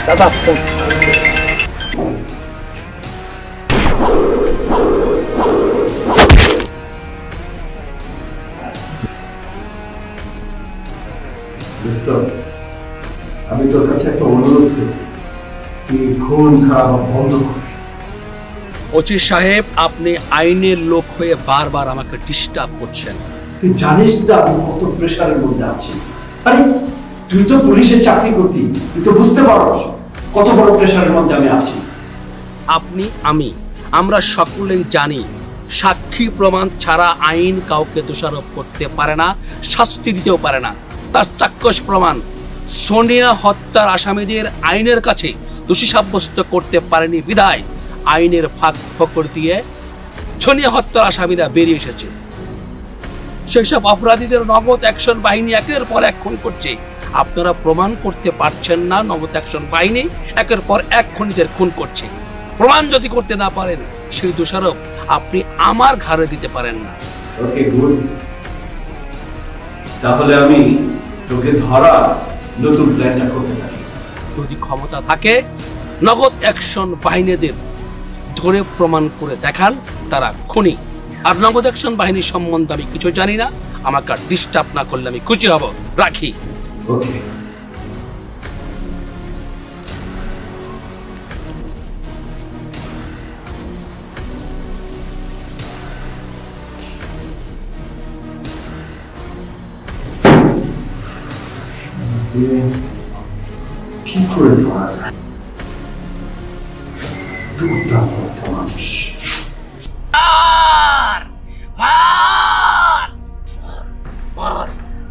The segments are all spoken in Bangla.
দাদা আমি তোর কাছে একটা অনুরোধ করব, তুই খুন খারাপ বন্ধ কর। ওসি সাহেব, আপনি আইনের লোক হয়ে বারবার আমাকে ডিস্টার্ব করছেন। তুই জানিস না আমি কত প্রেশারের মধ্যে আছি। আরে তুই তো পুলিশের চাকরি করতি, তুই তো বুঝতে পারস কত বড় প্রেশারের মধ্যে আমি আছি। আমি আমরা সকলেই জানি সাক্ষী প্রমাণ ছাড়া আইন কাউকে দোষারোপ করতে পারে না, শাস্তি দিতেও পারে না। তার চাক্ষুষ প্রমাণ সোনিয়া হত্যার আসামিদের আইনের কাছে দোষী সাব্যস্ত করতে পারেনি বিধায় আইনের ফাঁক ফকর দিয়ে সোনিয়া হত্যার আসামিরা বেরিয়ে এসেছে। সেসব অপরাধীদের নগদ অ্যাকশন বাহিনী একের পর এক খুন করছে। আপনারা প্রমাণ করতে পারছেন না, নগদ অ্যাকশন বাহিনী একের পর এক খুনিদের খুন করছে। প্রমাণ যদি করতে না পারেন সেই দোষারোপ আপনি আমার ঘাড়ে দিতে পারেন না। ওকে গুড, তাহলে আমি তোকে ধরা নতুন প্ল্যানটা করতে থাকি। যদি ক্ষমতা থাকে নগদ অ্যাকশন বাহিনীদের ধরে প্রমাণ করে দেখান তারা খুনি। আর নগদ অ্যাকশন বাহিনীর সম্বন্ধে আমি কিছু জানি না, আমাকে আর ডিস্টার্ব না করলে আমি খুশি হব। রাখি। ওকে। কি করে ধরা যায়? দুর্দান্ত একটা মানুষ।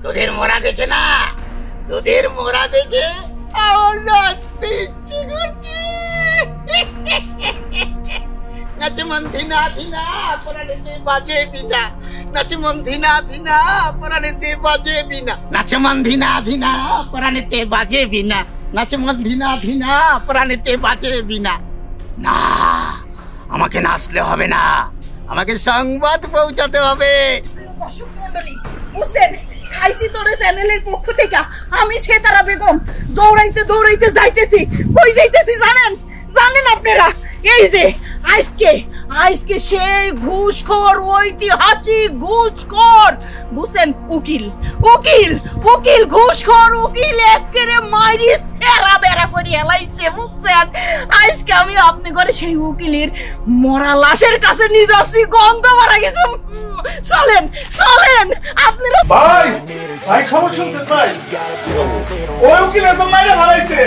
তোদের মোড়া দেখে না, তোদের মোড়া দেখে আমার নাচতে ইচ্ছে করছে। নাচে মন ধিনা ধিনা পরানেতে বাজে বিনা, নাচে মন ধিনা ধিনা পরানেতে বাজে বিনা, নাচে মন ধিনা ধিনা পরানেতে বাজে বিনা, নাচে মন ধিনা ধিনা পরানেতে বাজে বিনা। না, আমাকে নাচলে হবে না, আমাকে সংবাদ পৌঁছাতে হবে। দর্শক মণ্ডলী, বুঝছেন, খাইছি তোরে চ্যানেলের পক্ষ থেকে আমি সেতারা বেগম দৌড়াইতে দৌড়াইতে যাইতেছি। কই যাইতেছি জানেন? জানেন আপনারা? এই যে আজকে সেই ঘুষখোর, ঐতিহাসিক ঘুষখোর, বুঝছেন, উকিল ঘুষখোর উকিল একেবারে মাইরি সেরা বেড়া করে হেলাইছে, বুঝছেন। আজকে আমি আপনি করে সেই উকিলের মরা লাশের কাছে নিয়ে যাচ্ছি, গন্ধ মারা গেছে। চলেন আপনারা। ভাই খবর শুনছেন ভাই? ওই উকিল তো মাইরা ভালাইছে।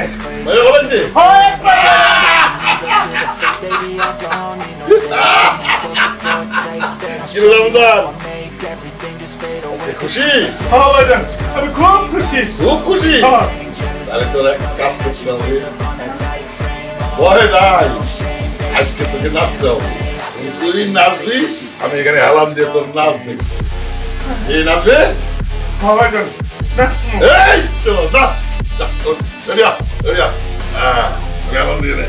খুশি? আমি খুব খুশি। খুব খুশি? তাহলে তোর এক কাজ করতে হবে, ভয় নাই, আজকে তোকে নাচতে হবে। তুই নাচবি, আমি এখানে আলাম দিয়ে তোর নাচ দেখবো। এই নাচবে? এই তো নাচ। আলাম দিয়ে নে।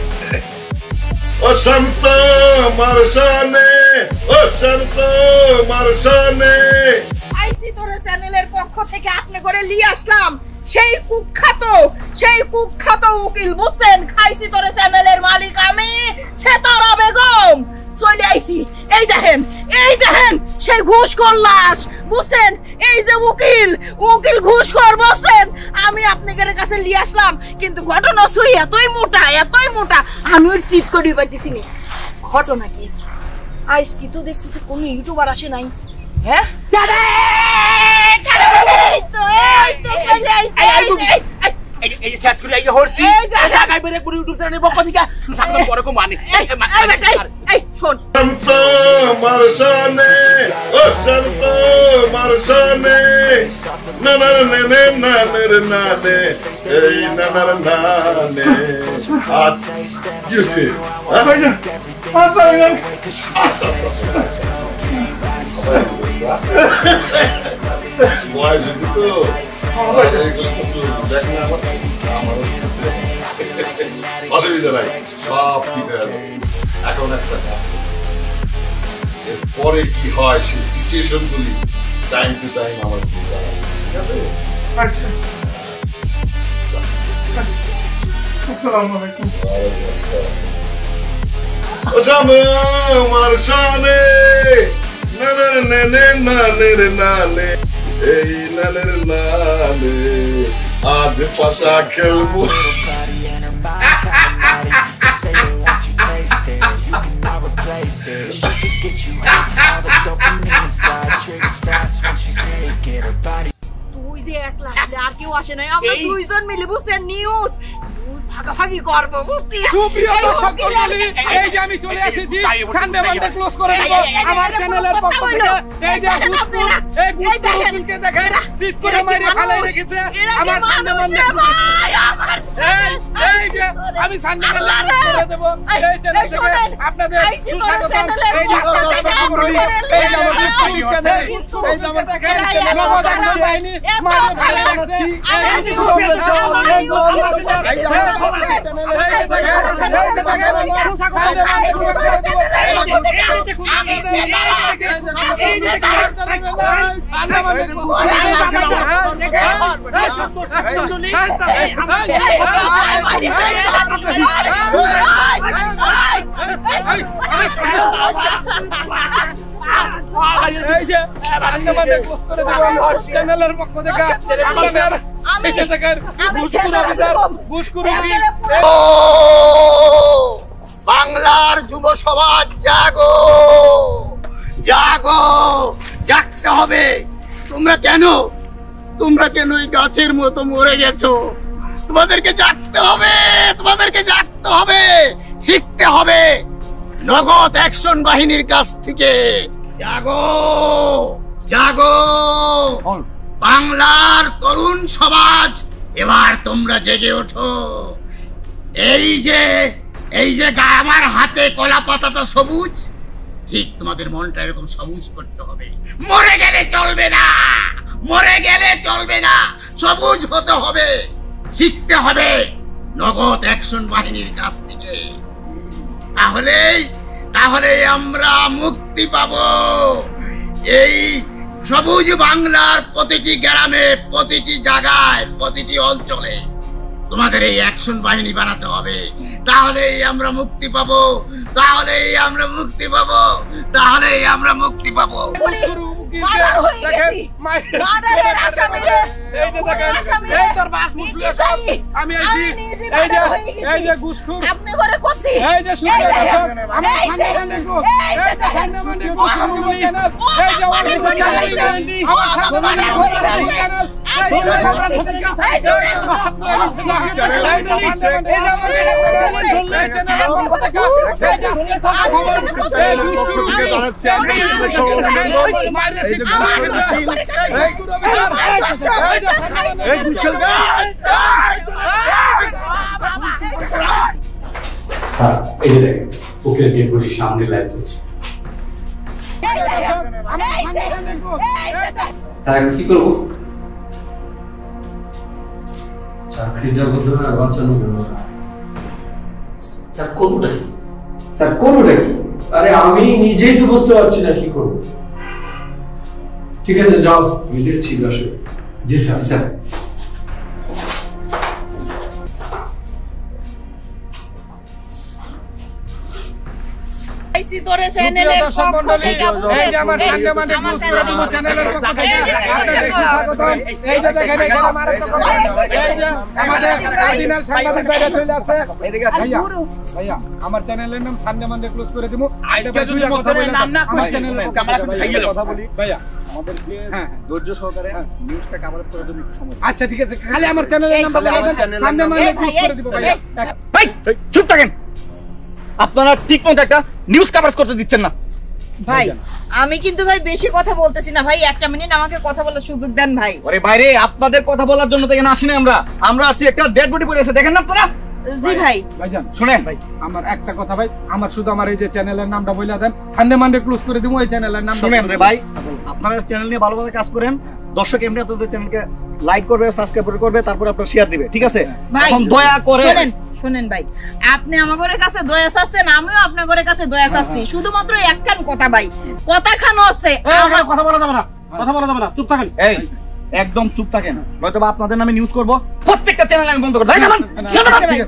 ও শান্ত মারসানে, ও শান্ত মারসানে। আইসি তোরে চ্যানেলের পক্ষ থেকে আপনি করে নিয়ে আসলাম সেই কুখ্যাত উকিল, বুঝছেন। খাইছি তোরে চ্যানেলের মালিক আমি, সেতারা বেগম। চলে আইছি, এই দেখেন সেই ঘুষখোর লাশ, বুঝছেন। এই যে উকিল ঘুষখোর, বুঝছেন। আমি আপনাদের কাছে নিয়ে আসলাম, কিন্তু ঘটনা সই এতই মোটা আমি ওর চিট করি পাইতেছি নি। ঘটনা কি? আইস কি তো দেখতেছি কোন ইউটিউবার আসে নাই। হ্যাঁ এই যে সেট করে আইয়া হরছি, এই জায়গায় বেরে করে ইউটিউব চ্যানেলের পক্ষ থেকে সুস্বাগতম পরকম মানে। এই শোন, শান্ত মারসানে, ও শান্ত মারসানে, না না নে নে না নে না নে, এই না না না নে। আজ কি হচ্ছে? বয়স হয়েছে তো, অসুবিধা নাই, সব ঠিক হয়ে যাবে। এখন একটা কাজ করবো, এরপরে কি হয় সেই সিচুয়েশন গুলি টাইম টু টাইম আমার ঠিক আছে? আচ্ছা আসসালামু আলাইকুম। ও শামে আমার শানে নানে নানে নানে নানে এই নানে নানে আজ পাশা খেলবো। তুই যে একলা আসলে আর কেউ আসে নাই, আমরা দুইজন মিলে বুঝছেন নিউজ ভাগাভাগি করবো বুঝছি। সুপ্রিয় দর্শক মণ্ডলী, এই যে আমি চলে এসেছি সানডে মানডে ক্লোজ করে দেব আমার চ্যানেলের পক্ষ থেকে। এই যে গুসপুর, এই গুসপুর উকিলকে দেখেন সিট করে মাইরে ফেলাই রেখেছে আমার সানডে মানডে। এই যে আমি সানডে মানডে ক্লোজ করে দেব এই চ্যানেল থেকে আপনাদের সুস্বাগতম। এই যে দর্শক মণ্ডলী, এই যে আমার গুসপুর চ্যানেল, এই যে আমার দেখেন নগদ অ্যাকশন বাহিনী মাইরে ফেলাই রেখেছে। এই যে চ্যানেলের পক্ষ থেকে আপনাদের বাংলার যুব সমাজ জাগো জাগো, জাগতে হবে। তোমরা কেন এই গাছের মতো মরে গেছো? তোমাদেরকে জাগতে হবে, তোমাদেরকে জাগতে হবে, শিখতে হবে নগদ অ্যাকশন বাহিনীর কাছ থেকে। জাগো জাগো বাংলার তরুণ সমাজ, এবার তোমরা জেগে ওঠো। এই যে আমার হাতে কলা পাতাটা সবুজ, ঠিক তোমাদের মনটা এরকম সবুজ করতে হবে। মরে গেলে চলবে না, মরে গেলে চলবে না, সবুজ হতে হবে, শিখতে হবে নগদ অ্যাকশন বাহিনীর কাছ থেকে। তাহলে আমরা মুক্তি পাবো। এই সবুজ বাংলার প্রতিটি গ্রামে, প্রতিটি জায়গায়, প্রতিটি অঞ্চলে তোমাদের এই অ্যাকশন বাহিনী বানাতে হবে। তাহলেই আমরা মুক্তি পাবো, তাহলেই আমরা মুক্তি পাবো, তাহলেই আমরা মুক্তি পাবো। সামনে লাইভ করছে। স্যার কি করবো? চাকরিটা বোধহয় বাঁচানো গেল না। স্যার করবোটা কি? আরে আমি নিজেই তো বুঝতে পারছি না কি করবো। ঠিক আছে যাও, আমি দেখছি আসলে। জি স্যার। স্যার তোরে চ্যানেলের পক্ষ থেকে এই যে আমার সানডে মানডে ক্লোজ করে দেব চ্যানেলের পক্ষ থেকে আপনাদের সুস্বাগতম। এই যে দেখেন এখানে মারাত্মক, এই যে আমাদের অরিজিনাল সাংবাদিক ভাইরা চলে আসছে। এদিকে ভাইয়া আমার চ্যানেলের নাম সানডে মানডে ক্লোজ করে দেব। আজকে যদি বছরের নাম না আমার চ্যানেলের কথা বলি ভাইয়া, আমাদেরকে ধৈর্য সহকারে নিউজটা কভারেজ করে দেব একটু সময়। আচ্ছা ঠিক আছে, খালি আমার চ্যানেলের নাম বলে সানডে মানডে ক্লোজ করে দেব ভাইয়া। ভাই চুপ থাকেন, আপনারা ঠিকমতো একটা নিউজ কভারেজ করতে দিচ্ছেন না। ভাই আমি কিন্তু ভাই বেশি কথা বলতেছি না ভাই, একটা মিনিট আমাকে কথা বলার সুযোগ দেন ভাই। আরে বাইরে আপনাদের কথা বলার জন্য তো এখানে আসিনি আমরা আসছি একটা ডেড বডি পড়ে আছে, দেখেন না আপনারা? জি ভাই ভাইজান শুনেন ভাই, আমার একটা কথা ভাই, আমার শুধু আমার এই যে চ্যানেলের নামটা বইলা দেন, সানডে মানডে ক্লোজ করে দিব। এই চ্যানেলের নাম শুনেন রে ভাই, আপনারা চ্যানেল নিয়ে ভালোভাবে কাজ করেন, দর্শক এমনি আপনাদের চ্যানেলকে লাইক করবে, সাবস্ক্রাইব করবে, তারপর আপনারা শেয়ার দিবে, ঠিক আছে? এখন দয়া করে শুনেন ভাই, আপনি আমাদের কাছে দয়া চাচ্ছেন, আমিও আপনাদের কাছে দয়া চাচ্ছি, শুধুমাত্র একখান কথা ভাই, কথা খানো আছে। কথা বলা যাবে না, চুপ থাকেন। এই একদম চুপ থাকেন, নয়তো আপনাদের নামে নিউজ করবো। প্রত্যেকটা চ্যানেল আমি বন্ধ করব। ভাই নামান,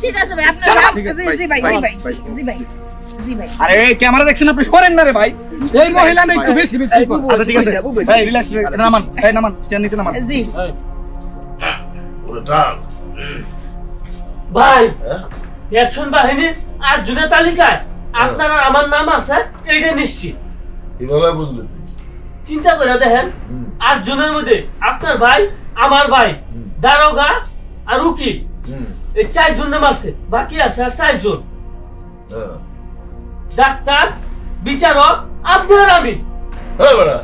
ঠিক আছে ভাই, আপনারা জি ভাই জি ভাই জি ভাই জি ভাই। আরে ক্যামেরা দেখছেন আপনি, সরেন না রে ভাই। এই মহিলা না একটু বেশি বেশি। আচ্ছা ঠিক আছে, ভাই রিল্যাক্স, নামান, এই নামান, স্ট্যান্ড নিচে নামান। জি ওরে ডাল ভাই অ্যাকশন বাহিনীর 8 জনের তালিকায় আপনার আর আমার নাম আছে, এইটা নিশ্চিত। কিভাবে বুঝলি তুই? চিন্তা করে দেখেন, 8 জনের মধ্যে আপনার ভাই, আমার ভাই, দারোগা আর উকিল, এই 4 জন মারছে, বাকি আছে আর 4 জন। ডাক্তার, বিচারক, আপনার আমি। হ্যাঁ বেটা,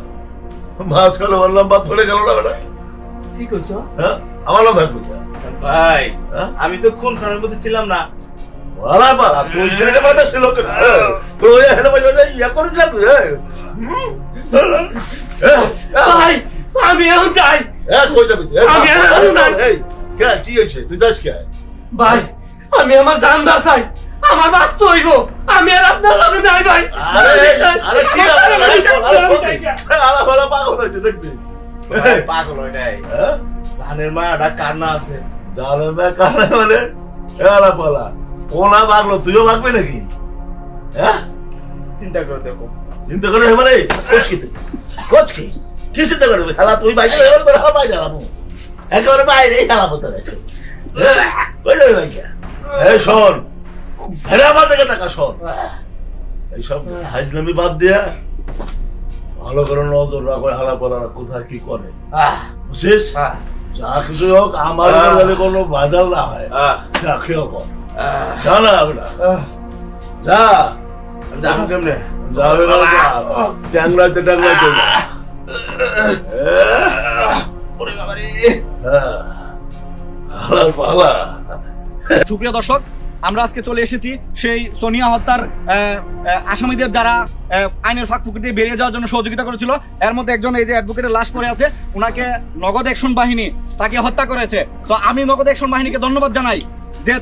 মাঝখানে বললাম বাদ পড়ে গেল না বেটা। ঠিক হইতো। হ্যাঁ, আমার নাম থাকবে ভাই, আমি তো খুন করার মধ্যে ছিলাম না। ভালা পালা তুই ছেলেকে বাধা ছিল কেন? তুই হেলে বাজে ইয়া করে যা তুই। ভাই আমি এখন যাই। কই যাবি তুই? আমি এখন না। এই কে কি হইছে? তুই যাস কে? ভাই আমি আমার জান বাঁচাই, আমার বাঁচতে হইব, আমি আর আপনার লগে নাই ভাই। আরে আরে কি আলা ভালা পাগল হইছে দেখবি? ভাই পাগল হয় নাই, হ্যাঁ, জানের মাটা কান্না আছে। জানে না কানে মানে আলা পালা ওনা পাগল, তুইও পাগবে নাকি? হ্যাঁ, চিন্তা করে দেখো। চিন্তা করে মানে কোচ কি তুই? কোচ কি কি চিন্তা করবি? খেলা তুই বাইকে এবার করে হালা পাই যাবো একেবারে বাইরে খেলা করতে গেছে। কই যাবি ভাই? এই শোন, হেরা আমার দিকে টাকা শোন, এইসব হাইজলামি বাদ দিয়া ভালো করে নজর রাখো হালা পালারা কোথায় কি করে, বুঝছিস? যা কিছু হোক আমার যাতে কোনো বাধাল না হয়, যা খেয়েও কর। যা না বেটা, যা। যাবো কেমনে? যাবে না, ট্যাংরাইতে ট্যাংরাইতে যা। হালার পালা। সুপ্রিয় দর্শক, আমরা আজকে চলে এসেছি সেই সোনিয়া হত্যার আসামিদের যারা আইনের ফাঁক ফুঁকি দিয়ে বেরিয়ে যাওয়ার জন্য সহযোগিতা করেছিল। এর মধ্যে একজন এই যে অ্যাডভোকেটের লাশ পড়ে আছে, উনাকে নগদ অ্যাকশন বাহিনী তাকে হত্যা করেছে। তো আমি নগদ অ্যাকশন বাহিনীকে ধন্যবাদ জানাই যে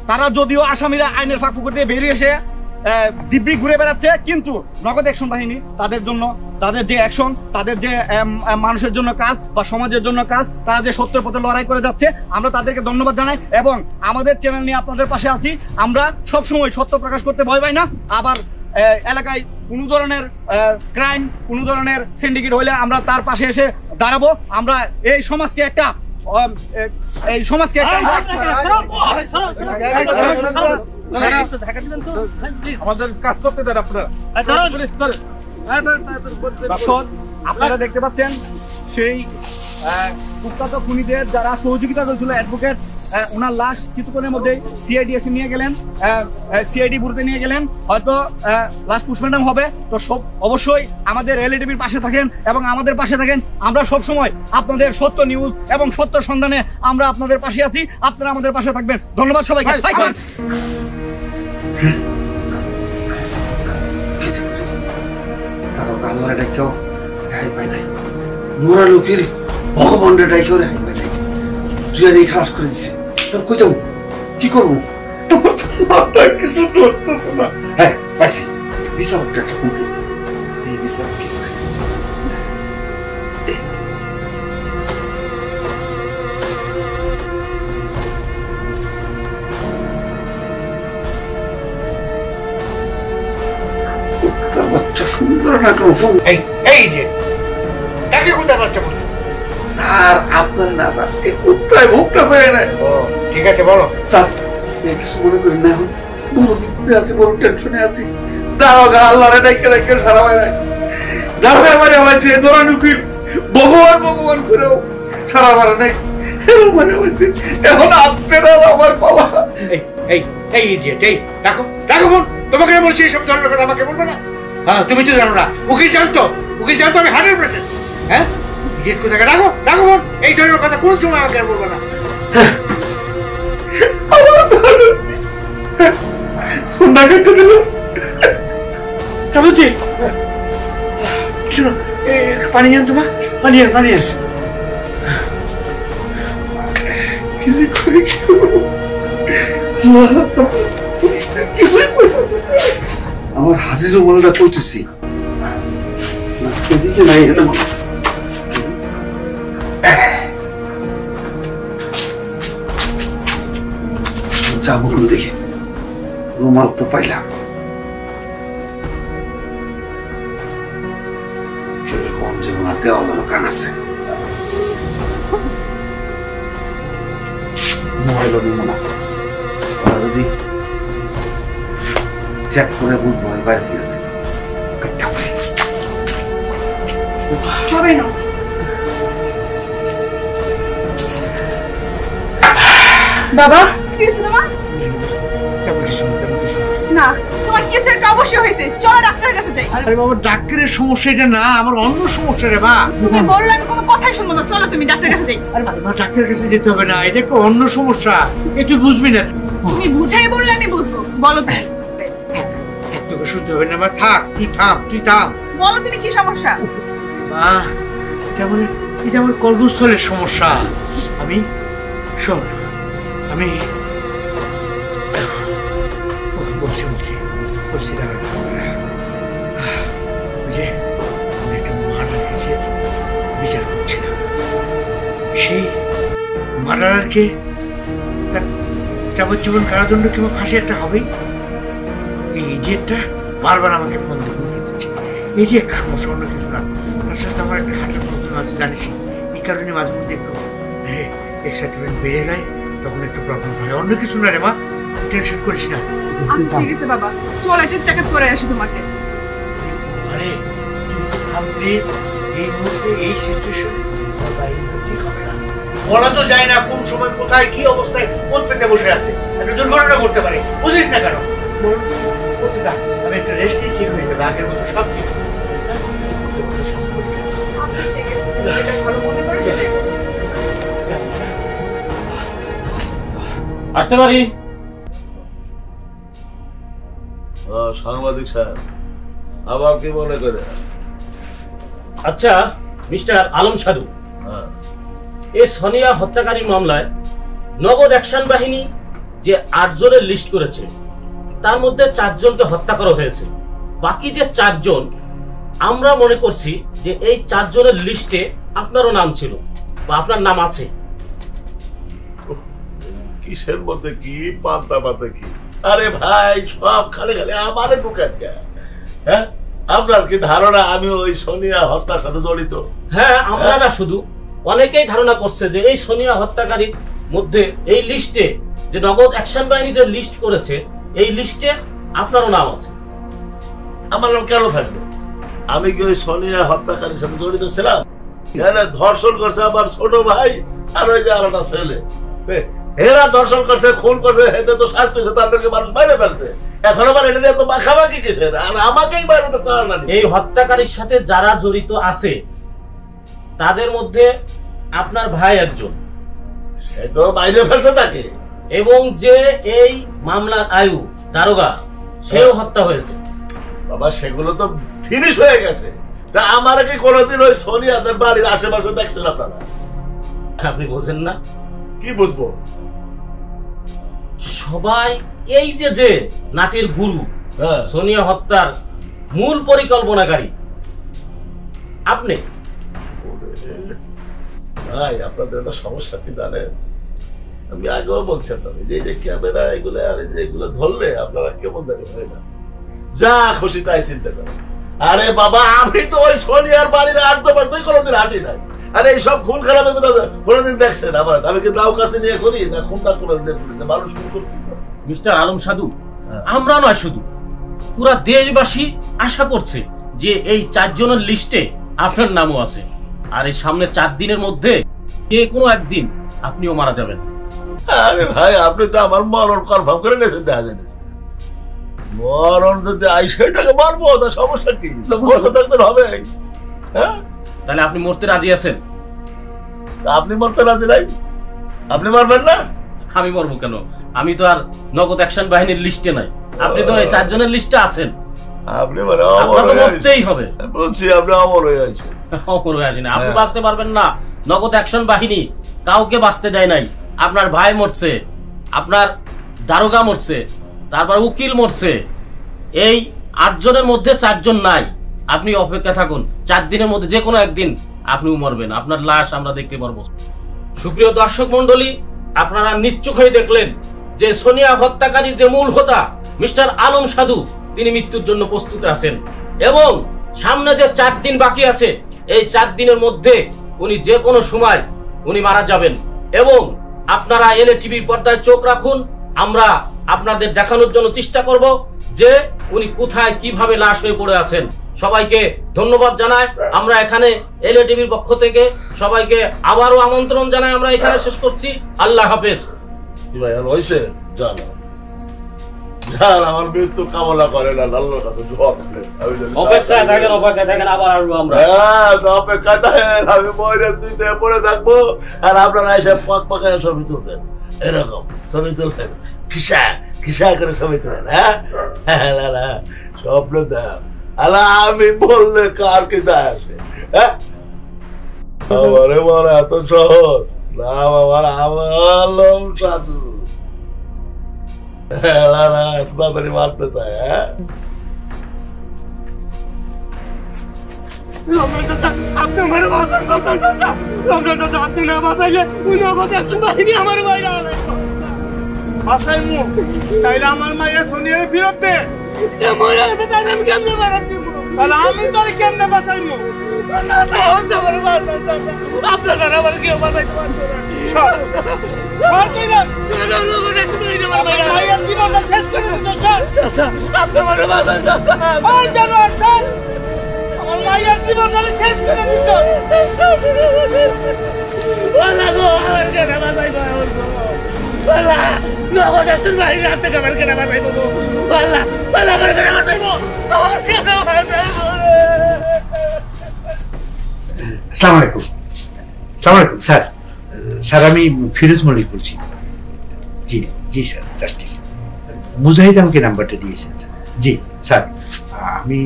তারা যদিও আসামিরা আইনের ফাঁক ফুঁকি দিয়ে বেরিয়ে এসে দিব্যি ঘুরে বেড়াচ্ছে, কিন্তু নগদ অ্যাকশন বাহিনী তাদের জন্য, তাদের যে অ্যাকশন, তাদের যে মানুষের জন্য কাজ বা সমাজের জন্য কাজ, তারা যে সত্যের পথে লড়াই করে যাচ্ছে, আমরা তাদেরকে ধন্যবাদ জানাই। এবং আমাদের চ্যানেল নিয়ে আপনাদের পাশে আছি, আমরা সবসময় সত্য প্রকাশ করতে ভয় পাই না। আবার এলাকায় কোনো ধরনের ক্রাইম, কোনো ধরনের সিন্ডিকেট হইলে আমরা তার পাশে এসে দাঁড়াবো। আমরা এই সমাজকে একটা আমাদের কাজ করতে দেন আপনারা। দর্শক, আপনারা দেখতে পাচ্ছেন সেই কুখ্যাত খুনিদের যারা সহযোগিতা করেছিল অ্যাডভোকেট, ওনার লাশ কিছুক্ষণের মধ্যেই সিআইডি এসে নিয়ে গেলেন, সিআইডি বুথে নিয়ে গেলেন, হয়তো লাশ পোস্টমর্টম হবে। তো সব অবশ্যই আমাদের এলইডিবির পাশে থাকেন এবং আমাদের পাশে থাকেন। আমরা সব সময় আপনাদের সত্য নিউজ এবং সত্য সন্ধানে আমরা আপনাদের পাশে আছি, আপনারা আমাদের পাশে থাকবেন। ধন্যবাদ সবাইকে। তারা কামড়ে ডাকেও রেহাই পায় নাই, নোরা লোকের ভগবানরে ডাকেও রেহাই পায় নাই। তুই আর এই খালাস করে দিছে, তোর কই যাবো, কি করবো? কিছু ধরতেছে না। হ্যাঁ পাইছি, বিচারক একটা কুকি, এই বিচারক কি করে? বাচ্চা সুন্দর না কোনো ফোন। এই যে কাকে কোথায় বাচ্চা বলছো? স্যার আপনার না স্যার, এই কোথায় ভুগতেছে না। ও ঠিক আছে বলো স্যার। কিছু মনে করি না, এখন বড় বিপদে আছি, বড় টেনশনে আছি। দারোগা আল্লাহরে ডাইকে ডাইকে সারা হয় নাই, দারোগা মানে হয়েছে দোরা নুকিল ভগবান ভগবান করেও সারা মারা নাই, মানে হয়েছে। এখন আপনারা আমার পালা। এই এই ইডিয়েট, এই ডাকো ডাকো বোন, তোমাকে বলছি এইসব ধরনের কথা আমাকে বলবে না। হ্যাঁ তুমি তো জানো না, উকিল জানতো, উকিল জানতো আমি 100%। হ্যাঁ ইডিয়েট কোথাকে ডাকো ডাকো বোন, এই ধরনের কথা কোন সময় আমাকে আর বলবে না। ফোন না কেটে দিল। চাবুতি শুনো, পানি আন তোমার, পানি আন পানি আন। কিছু করে কি করবো? আমার হাজির বলটা কইতেছি না, এদিকে নাই। এটা যাবো কোন দিকে? রুমাল তো পাইলাম, কিন্তু কোন জীবন দেওয়ালের কান আছে। মোবাইল নিব না, যদি চেক করে বুঝবো আমি বাড়িতে আছি। হবে না। বাবা কি হয়েছে তোমার? না তোমার কিছু একটা অবশ্যই হয়েছে, চলো ডাক্তারের কাছে যাই। আরে বাবা ডাক্তারের সমস্যা এটা না, আমার অন্য সমস্যা রে মা। তুমি বললে আমি কোনো কথাই শুনবো না, চলো তুমি ডাক্তারের কাছে যাই। আরে মা ডাক্তারের কাছে যেতে হবে না, এটা একটা অন্য সমস্যা, একটু বুঝবি না। তুমি বুঝাই বললে আমি বুঝবো, বলো তুমি। তোকে শুনতে হবে না মা, থাক তুই থাম, তুই থাম। বলো তুমি কি সমস্যা? মা এটা আমার কর্মস্থলের সমস্যা। আমি শোন, আমি বলছি দাঁড়া, যে আমি একটা মার্ডার কেসের বিচার করছিলাম। সেই মার্ডারকে তার যাবজ্জীবন কারাদণ্ড কিংবা ফাঁসি একটা হবেই। এই ইডিয়েটটা বারবার আমাকে ফোন দিয়ে হুমকি দিচ্ছে। এটি একটা সমস্যা, অন্য কিছু না। তার সাথে আমার একটা হার্টের প্রবলেম আছে জানিস, এই কারণে মাঝে মধ্যে একটু এক্সাইটমেন্ট বেড়ে যায়, তখন একটু প্রবলেম হয়, অন্য কিছু না রে মা, টেনশন করিস না। আচ্ছা ঠিক আছে বাবা, চল একটা চেকআপ করে আসি তোমাকে। আরে প্লিজ, এই মুহূর্তে এই সিচুয়েশন বলা তো যায় না, কোন সময় কোথায় কি অবস্থায় কোন পেতে বসে আছে, একটা দুর্ঘটনা করতে পারে, বুঝিস না কেন? করতে থাক, আমি একটা রেস্ট নিয়ে ঠিক হয়ে যাবে, আগের মতো সব ঠিক। আচ্ছা ঠিক আছে, এটা ভালো মনে করে চলে যাও। আসতে পারি? সাংবাদিক সাহেব আবার কি মনে করে? আচ্ছা মিস্টার আলম সাধু, এই সোনিয়া হত্যাকারী মামলায় নগদ অ্যাকশন বাহিনী যে 8 জনের লিস্ট করেছে, তার মধ্যে 4 জনকে হত্যা করা হয়েছে। বাকি যে 4 জন, আমরা মনে করছি যে এই 4 জনের লিস্টে আপনারও নাম ছিল বা আপনার নাম আছে। কিসের মধ্যে কি পান্তা পাতে কি? আরে ভাই সব খালি খালি আমারে ঢুকান কে? হ্যাঁ, আপনার কি ধারণা আমি ওই সোনিয়া হত্যার সাথে জড়িত? হ্যাঁ, আমরা না শুধু, অনেকেই ধারণা করছে যে এই সোনিয়া হত্যাকারীর মধ্যে এই লিস্টে যে নগদ অ্যাকশন বাহিনী যে লিস্ট করেছে, এই লিস্টে আপনারও নাম আছে। আমার নাম কেন থাকবে? আমি কি ওই সোনিয়া হত্যাকারীর সাথে জড়িত ছিলাম? এখানে ধর্ষণ করছে আমার ছোট ভাই আর ওই যে আরেকটা ছেলে, এরা ধর্ষণ করছে, খুন করছে, এতে তো শাস্তি হয়েছে, তাদেরকে মানুষ বাইরে ফেলছে। এখন আবার এটা নিয়ে তো মাখামাখি কিসের? আর আমাকেই বাইরে না। এই হত্যাকারীর সাথে যারা জড়িত আছে তাদের মধ্যে আপনার ভাই একজন, সে তো বাইরে ফেলছে তাকে, এবং যে এই মামলার আয়ু দারোগা, সেও হত্যা হয়েছে। বাবা সেগুলো তো ফিনিশ হয়ে গেছে। তা আমার কি কোনোদিন ওই সোনিয়াদের বাড়ির আশেপাশে দেখছেন আপনারা? আপনি বোঝেন না? কি বুঝবো? সবাই এই যে নাটের গুরু, সোনিয়া হত্যার মূল পরিকল্পনাকারী আপনি। ভাই আপনাদের একটা সমস্যা কি জানেন? আমি আগেও বলছি আপনাদের, যে ক্যামেরা এগুলো আর যেগুলো ধরলে আপনারা কেমন দেখে হয়ে যান, যা খুশি তাই চিন্তা করেন। আরে বাবা আমি তো ওই সোনিয়ার বাড়ির আসতে পারতেই কোনোদিন হাঁটি নাই। আরে এইসব খুন খারাপ কোনোদিন দেখছেন আমার? আমি কি দাও কাছে নিয়ে করি না খুনটা কোনোদিন করি না? মানুষ খুন করছি। মিস্টার আলম সাধু, আমরা নয় শুধু, পুরা দেশবাসী আশা করছে যে এই 4 জনের লিস্টে আপনার নামও আছে। আর এই সামনে 4 দিনের মধ্যে যে কোনো একদিন আপনিও মারা যাবেন। আরে ভাই আপনি তো আমার মরণ কনফার্ম করে নিয়েছেন, দেখা যায় মরণ যদি আইসাইটাকে মারবো, তা সমস্যা কি? হবে। হ্যাঁ, তাহলে আপনি মরতে রাজি আছেন? আপনি মরতে রাজি নাই? আপনি মারবেন না? আমি মরবো কেন? আমি তো আর নগদ অ্যাকশন বাহিনীর লিস্টে নাই, আপনি তো এই 4 জনের লিস্টে আছেন। আপনি মানে মরতেই হবে। বলছি আপনি অমর হয়ে আছেন। অমর হয়ে আছেন, আপনি বাঁচতে পারবেন না। নগদ অ্যাকশন বাহিনী কাউকে বাঁচতে দেয় নাই। আপনার ভাই মরছে, আপনার দারোগা মরছে, তারপর উকিল মরছে। এই 8 জনের মধ্যে 4 জন নাই। আপনি অপেক্ষা থাকুন, 4 দিনের মধ্যে যে কোনো একদিন আপনিও মরবেন, আপনার লাশ আমরা দেখতে পারবো। সুপ্রিয় দর্শক মন্ডলী, আপনারা নিশ্চয় দেখলেন যে সোনিয়া হত্যাকারীর যে মূল হোতা মিস্টার আলম সাধু তিনি মৃত্যুর জন্য প্রস্তুত আছেন এবং সামনে যে 4 দিন বাকি আছে এই 4 দিনের মধ্যে উনি যে কোনো সময় উনি মারা যাবেন এবং আপনারা এলএ টিভির পর্দায় চোখ রাখুন। আমরা আপনাদের দেখানোর জন্য চেষ্টা করব যে উনি কোথায় কিভাবে লাশ হয়ে পড়ে আছেন। সবাইকে ধন্যবাদ জানাই। আমরা এখানে এলএ টিভির পক্ষ থেকে সবাইকে আবারও আমন্ত্রণ জানাই। আমরা এখানে শেষ করছি। আল্লাহ হাফেজ। আমার মৃত্যু কামনা করে না, আল্লাহর কাছে দোয়া করেন। অপেক্ষায় থাকেন, আবার আসবো আমরা। অপেক্ষায় থাকেন, আমি মরে চিন্তে পড়ে থাকবো আর আপনারা এসে পাকায় ছবি তুলবেন, এরকম ছবি তুলবেন, কিসা করে ছবি তুলেন। হ্যাঁ স্বপ্ন দাও, আলা আমি বললে কার কিসা আসে? হ্যাঁ আমারে বলা এত সহজ নাম আমার আলম সাধু। তাড়াতাড়ি মারতে চায়। হ্যাঁ আমার মাইয়া সোনিয়ারে ফিরত দে। তাহলে আমি তোর কেমনে বাঁচাইমু? আপনার আমার কেউ বাঁচাইতে পারবে না। স্যার, স্যার আমি ফিরোজ মল্লিক বলছি। জি জি স্যার, জাস্টিস মুজাহিদ আমাকে নাম্বারটা দিয়েছেন। জি স্যার, আমি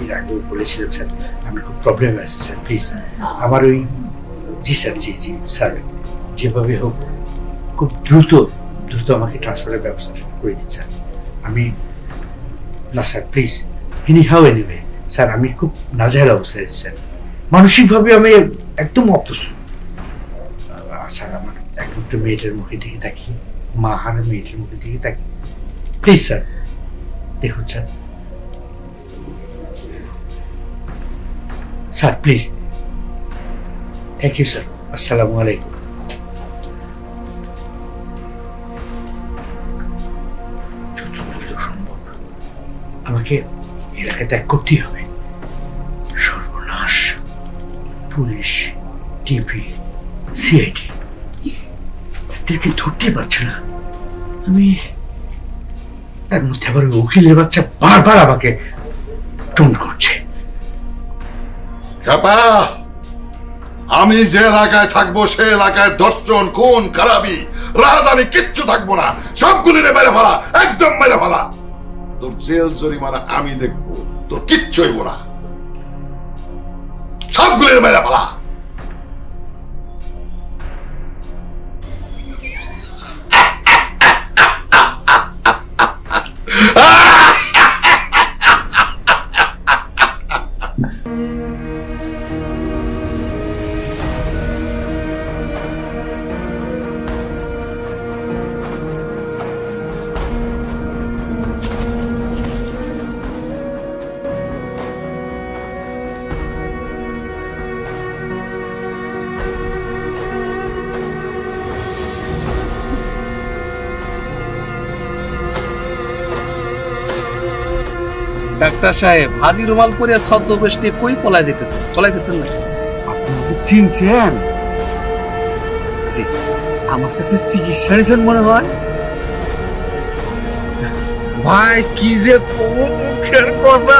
এর আগেও বলেছিলাম স্যার আমি খুব প্রবলেমে আছি স্যার, প্লিজ আমার ওই। জি স্যার, জি জি স্যার, যেভাবে হোক খুব দ্রুত আমাকে ট্রান্সফারের ব্যবস্থা করে দিন স্যার। আমি না sir, please anyhow anyway sir, আমি খুব নাজেহাল অবস্থায় আছি স্যার, মানসিকভাবে আমি একদম অপ্রস্তুত স্যার। আমার একমাত্র মেয়েটার মুখে দিকে তাকি, মা হারা মেয়েটার মুখে দিকে তাকি, প্লিজ স্যার দেখুন sir, sir please. Thank you sir, আসসালামু আলাইকুম। যত দ্রুত সম্ভব আমাকে এলাকা ত্যাগ করতেই হবে। সর্বনাশ, পুলিশ, টিপি, সিআইডি এদেরকে ধরতে পারছে না। আমি তার মধ্যে আবার উকিলের বাচ্চা বারবার আমাকে টোন করছে। আমি যে এলাকায় থাকবো সে এলাকায় ধর্ষণ, খুন, খারাপি, রাজ আমি কিচ্ছু থাকবো না, সবগুলিরে মেরে ফেলা, একদম মেরে ফেলা। তোর জেল জরিমানা আমি দেখবো, তোর কিচ্ছু হইব না, সবগুলির মেরে ফেলা। ডাক্তার সাহেব, হাজি রুমাল পরে ছদ্মবেশ নিয়ে কই পলাইতেছেন না? আপনি চিনছেন? জি, আমার কাছে চিকিৎসা নিয়েছেন মনে হয়। ভাই কি যে কোনো দুঃখের কথা,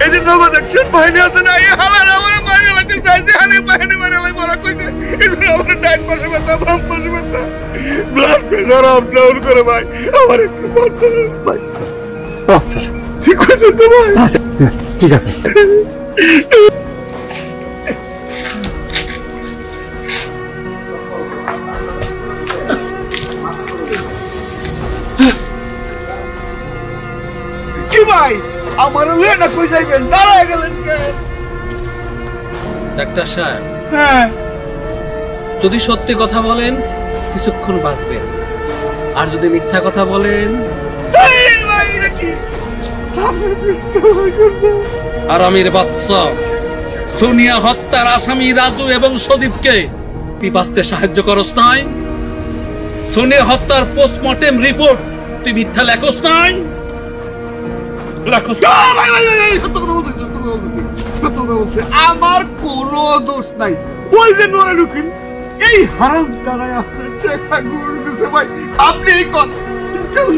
এই যে নগদ অ্যাকশন বাহিনী আছে না, এই হালার আমার বাইরে লাগতে চাইছে, হালে বাহিনী বাইরে লাই বলা কইছে, এজন্য আমার ডাইন পাশে ব্যথা, বাম পাশে ব্যথা, ব্লাড প্রেশার আপ ডাউন করে ভাই, আমার একটু বাঁচান ভাই। চল ঠিক আছে তো ভাই? ঠিক আছে। কি ভাই আমার লেনা কই যাইবেন, দাঁড়ায় গেলেন কেন? ডাক্তার সাহেব, হ্যাঁ যদি সত্যি কথা বলেন কিছুক্ষণ বাঁচবেন, আর যদি মিথ্যা কথা বলেন আরামের বাচ্চা, সোনিয়া হত্যার আসামি রাজু এবং সদীপকে তুই বাঁচতে সাহায্য করস নাই? সোনিয়া হত্যার পোস্টমর্টেম রিপোর্ট তুই মিথ্যা লেখস নাই? আমার কোনো দোষ নাই। ওই যে নোরে ঢুকিন এই হারাম চালায় আপনার চেকা গুড় দিছে ভাই। আপনি এই কথা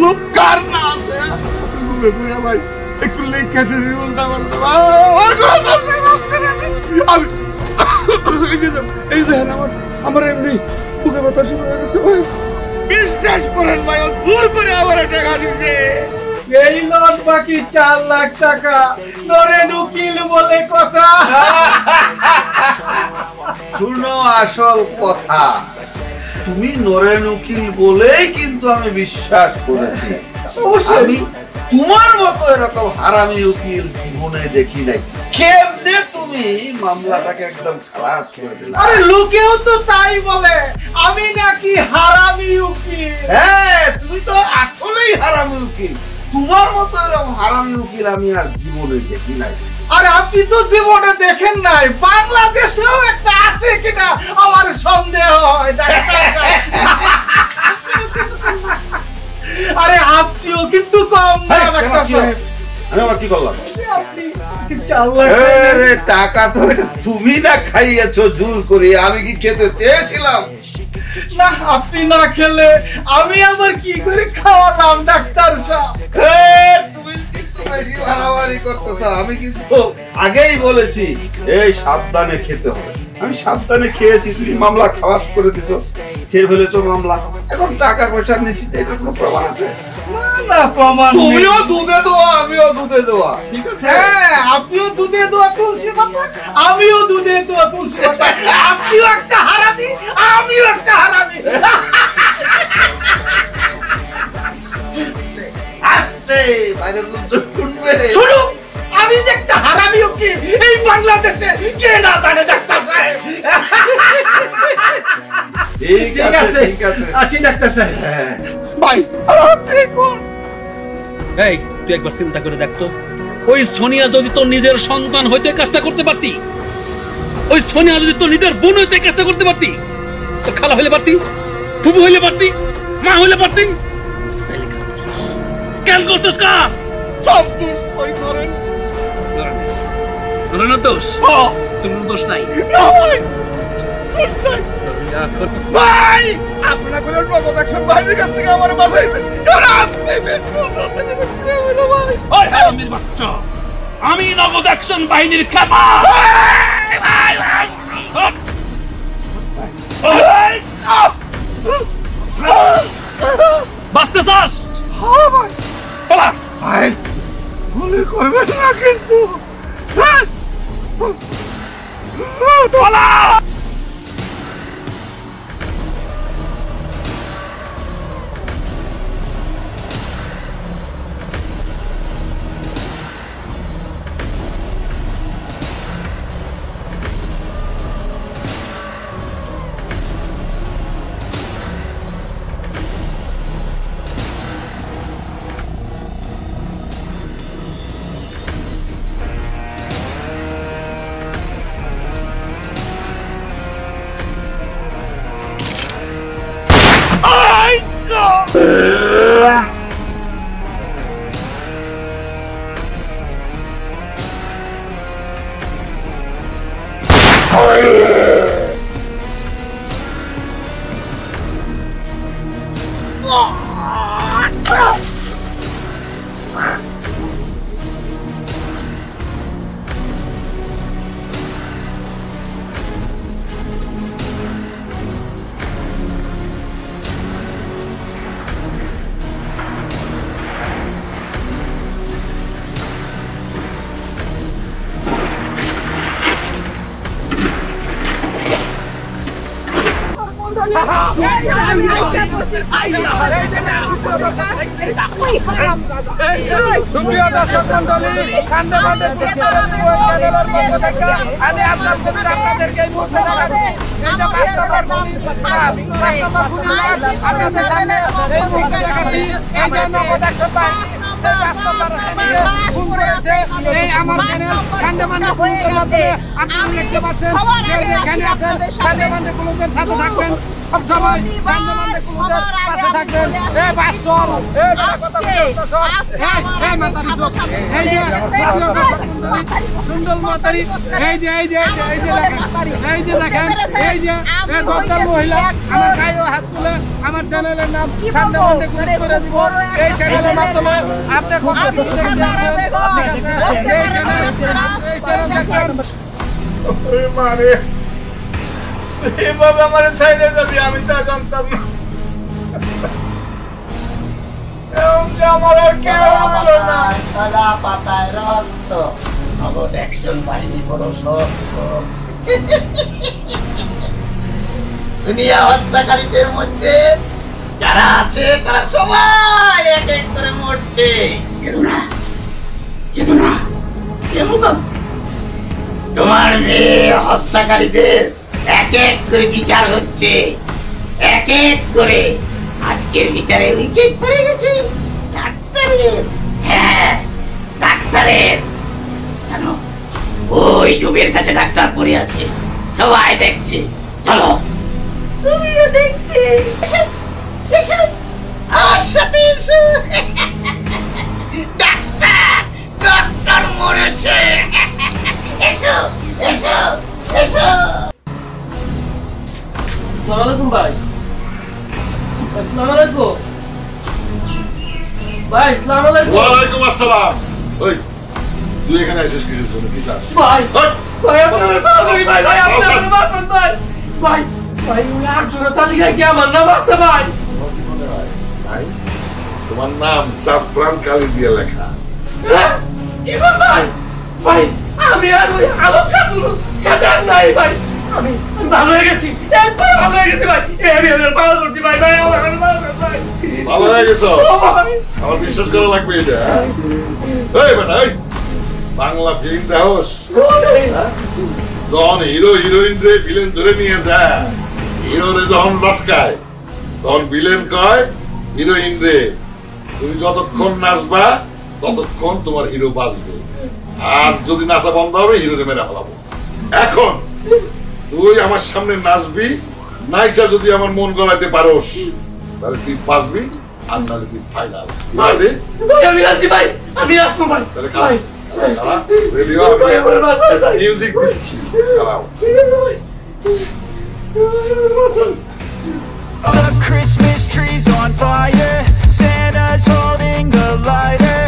লোক কার না আছে ভাই, একটু লেখা দিয়েছি উল্টা পাল্টা। এই যে আমার এমনি বুকে ব্যথা শুরু হয়ে গেছে ভাই। বিশ্বাস করেন ভাই, ও দূর করে আমার টাকা দিছে। এই লোন বাকি 4 লাখ টাকা, নরেন উকিল বলে কথা। শুনো আসল কথা, তুমি নরেন উকিল বলেই কিন্তু আমি বিশ্বাস করেছি। আমি তোমার মতো এরকম হারামি উকিল জীবনে দেখি নাই। কেমনে তুমি মামলাটাকে একদম খালাস করে দিলে? আরে লোকেও তো তাই বলে, আমি নাকি হারামি উকিল। হ্যাঁ, তুমি তো আসলেই হারামি উকিল। তোমার মতো এরকম হারামি উকিল আমি আর জীবনে দেখি নাই। আরে আপনি তো জীবনে দেখেন নাই, বাংলাদেশেও একটা আছে কিনা আমার সন্দেহ হয়। আরে আপনিও কিন্তু কম না ডাক্তার সাহেব। আমি আবার কি করলাম? আপনি 4 লাখ টাকা তো তুমি না খাইয়েছো জোর করে, আমি কি খেতে চেয়েছিলাম? না, আপনি না খেলে আমি আবার কি করে খাওয়ালাম ডাক্তার সাহেব? তুমি কিছু বেশি বাড়াবাড়ি করতেছ। আমি কিন্তু আগেই বলেছি এই সাবধানে খেতে হবে। আমি সাবধানে খেয়েছি, তুমি মামলা খালাস করে দিছো, খেয়ে ফেলেছো মামলা। এখন টাকা পয়সা নিচ্ছি, এটা কোনো প্রমাণ আছে? না, প্রমাণ তুমিও দুধে দেওয়া, আমিও দুধে দেওয়া, ঠিক আছে? হ্যাঁ, আপনিও দুধে দেওয়া তুলসী পাতা, আমিও দুধে দেওয়া তুলসী পাতা। আপনিও একটা হারামি, আমিও একটা হারামি। আস্তে বাইরের লোকজন শুনবে। শুনুক, আমি যে একটা হারামি উকিল এই বাংলাদেশে কে না জানে ডাক্তার সাহেব। ঠিক আছে, ঠিক আছে। আসি ডাক্তার সাহেব। ভাই এই তুই একবার চিন্তা করে দেখতো, ওই সোনিয়া যদি তোর নিজের সন্তান হইতে কাজটা করতে পারতি, ওই সোনিয়া যদি তোর নিজের বোন হইতে কাজটা করতে পারতি, তোর খালা হইলে পারতি, ফুফু হইলে পারতি, মা হইলে পারতি, কেন করছিস কাজ? সব দোষ ওই করেন। দোষ তোর দোষ নাই। ভাই আপনার কোনো নগদ অ্যাকশন বাহিনীর কাছ থেকে আমার বাঁচাইবেন। আমি নগদ অ্যাকশন বাহিনীর খেপা। বাঁচতে চাস? ভাই গুলি করবেন না কিন্তু। সুপ্রিয় দর্শক মন্ডলী, সানডে মানডে চ্যানেলের পক্ষ থেকে আমি আপনার ছবির আপনাদেরকে এই মুহূর্তে দেখাচ্ছি। এইটা 5 নম্বর আপনাদের সামনে এই মুহূর্তে দেখাচ্ছি। এইটা নগদ 100 পাই সেই 5 নম্বর ফোন করেছে এই আমার চ্যানেল সানডে মানডে গুলোদের মাধ্যমে আপনারা দেখতে পাচ্ছেন এখানে আছেন। সানডে মানডে গুলোদের সাথে থাকবেন সব সময়, সানডে মানডে গুলোদের পাশে থাকবেন। এই বাসর এই কথা দর্শক এই মাতারি সব এই যে সুন্দর মাতারি এই যে দেখেন এই যে এই দরদার মহিলা আমার গায়ে হাত তুলে আমার চ্যানেলের নাম সানডে মানডে করে দিব। এই চ্যানেলের মাধ্যমে আপনি কত কিছু মানে এভাবে আমার সাইডে যাবি আমি তা জানতাম না। আমার আর কেউ হলো না। কলা পাতায় রক্ত, নগদ অ্যাকশন বাহিনী বড় শক্ত। সোনিয়া হত্যাকারীদের মধ্যে যারা আছে তারা সবাই এক এক করে মরছে। তোমার মেয়ে হত্যাকারীদের এক এক করে বিচার হচ্ছে, এক এক করে। আজকের বিচারে উইকেট পড়ে গেছে ডাক্তারের। হ্যাঁ, ডাক্তারের। জানো ওই জুবের কাছে ডাক্তার পড়ে আছে, সবাই দেখছে। চলো তুমিও দেখবে। এসো আমার সাথে এসো। ডাক্তার মরেছে। এসো এসো এসো। আসসালামু আলাইকুম ভাই। আসসালামু আলাইকুম ভাই। আসসালামু আলাইকুম। ওয়ালাইকুম আসসালাম। ওই তুই এখানে এসেছিস কিসের জন্য? কি চাস ভাই? ভাই আপনার ভাই ভাই ভাই আপনার বাসন ভাই ভাই ভাই ওই আটজনের তালিকায় কি আমার নাম আছে ভাই? ভাই তোমার নাম জাফরান কালি দিয়ে লেখা। কি বল ভাই? ভাই আমি আর ওই আলম সাধুর সাথে আর নাই ভাই। আমি ভালো হয়ে গেছি, একবার ভালো হয়ে গেছি ভাই। আমি ভালো করছি ভাই। ভাই আমার ভাই ভালো হয়ে গেছ? আমার বিশ্বাস করা লাগবে এটা। এই বেটা এই বাংলা ফিল্ম দেখোস? যখন হিরো হিরোইন রে ভিলেন ধরে নিয়ে যায়, হিরো রে যখন লটকায় তখন ভিলেন কয় হিরোইন রে তুমি যতক্ষণ নাচবা ততক্ষণ তোমার হিরো বাঁচবে, আর যদি নাচা বন্ধ হবে হিরোরে মেরে ফেলাবো। এখন তুই আমার সামনে নাচবি, নাইচা যদি আমার মন গলাইতে পারোস তাহলে তুই বাঁচবি, আর নাহলে তুই ফাইনাল। আমি রাজি ভাই, আমি আসবো ভাই। তাহলে খারাপ মিউজিক দিচ্ছি, খারাপ। The Christmas tree's on fire, Santa's holding the lighter.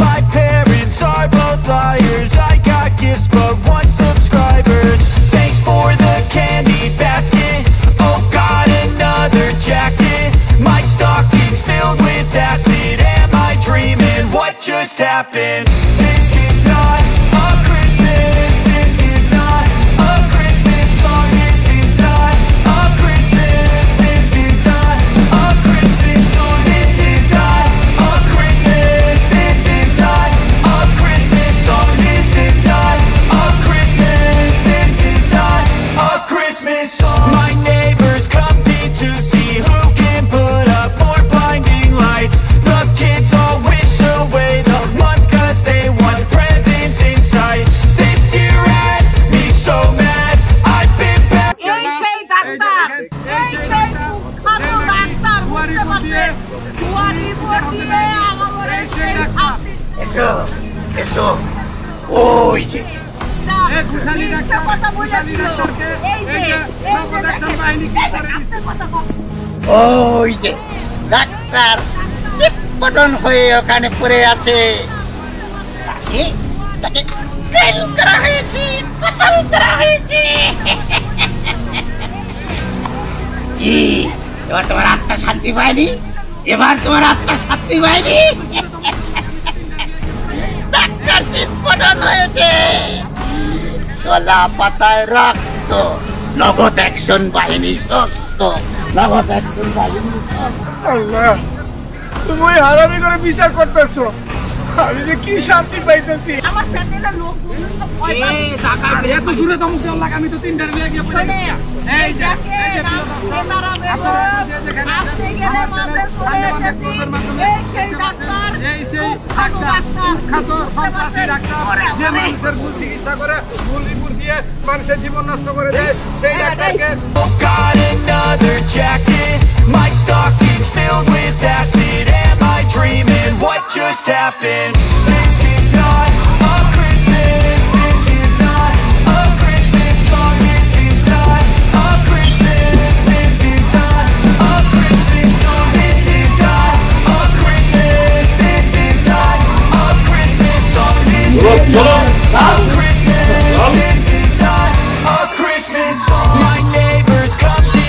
My parents are both liars, I got gifts but 1 subscribers. Thanks for the candy basket, oh got another jacket. My stocking's filled with acid, am I dreaming? What just happened? This is not a Christmas, this is not a Christmas song, this is not a Christmas, this is not a Christmas song, this is not a Christmas, this is not a Christmas song, this is not a Christmas, this is not a Christmas song. My neighbors compete to see who can put up more blinding lights. The kids all wish away the month 'cause they want presents in sight. This year had me so mad, I've been back. এই সেই ডাক্তার, এই সেই খাটো ডাক্তার, বুঝতে পারছেন? দুয়ারি বোর্ড দিয়ে আমার এই সেই ডাক্তার। এসো এসো। ওই যে এই খুশালি ডাক্তার, খুশালি ডাক্তারকে এই যে নগদ অ্যাকশন বাহিনী কি করে দিচ্ছে? ওই যে ডাক্তার চিৎপটন হয়ে ওখানে পড়ে আছে। তাকে কেল করা হয়েছে, কতল করা হয়েছে। কি এবার তোমার আত্মা শান্তি পায়নি? এবার তোমার আত্মা শান্তি পায়নি? ডাক্তার চিৎপটন হয়েছে, কলা পাতায় রক্ত, নগদ অ্যাকশন বাহিনী শক্ত। তো নগদ অ্যাকশন বাহিনী। আল্লাহ, তুমি ওই হারামি করে বিচার করতেছো, আমি যে কি শান্তি পাইতেছি। আমার স্যান্ডেলের লোক সব ভয় পাচ্ছে। এত দূরে দম দেওয়ার লাগে, আমি তো 3টার নিয়ে গিয়ে পড়ে গেছি। এই যে আপনি গেলে মাপে চলে এসেছি। এই সেই ডাক্তার, এই সেই ডাক্তার, কুখ্যাত সন্ত্রাসী ডাক্তার, যে মানুষের ভুল চিকিৎসা করে, ভুল রিপোর্ট দিয়ে মানুষের জীবন নষ্ট করে দেয়, সেই ডাক্তারকে Got another jacket, my stocking's filled with acid. Am I dreaming? What just happened? This is not a Christmas. This is not a Christmas song. This is not a Christmas. This is not a Christmas song. This is not a Christmas. This is not a Christmas song. This is not a Christmas. This is not a Christmas song. My neighbors come to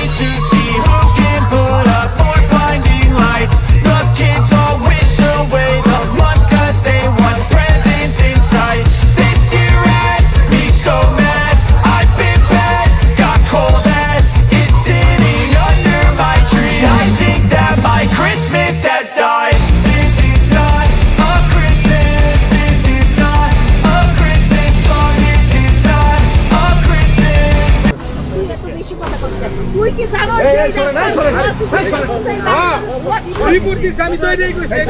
see who can put up more blinding lights. The kids all wish away the month 'cause they want presents inside. This year had me so mad, I've been bad, got cold that is sitting under my tree. I think that my Christmas has died. This is not a Christmas. This is not a Christmas song. This is not a Christmas. তুই কি জানো রিপোর্ট দিচ্ছে, আমি তো এটাই কইছি।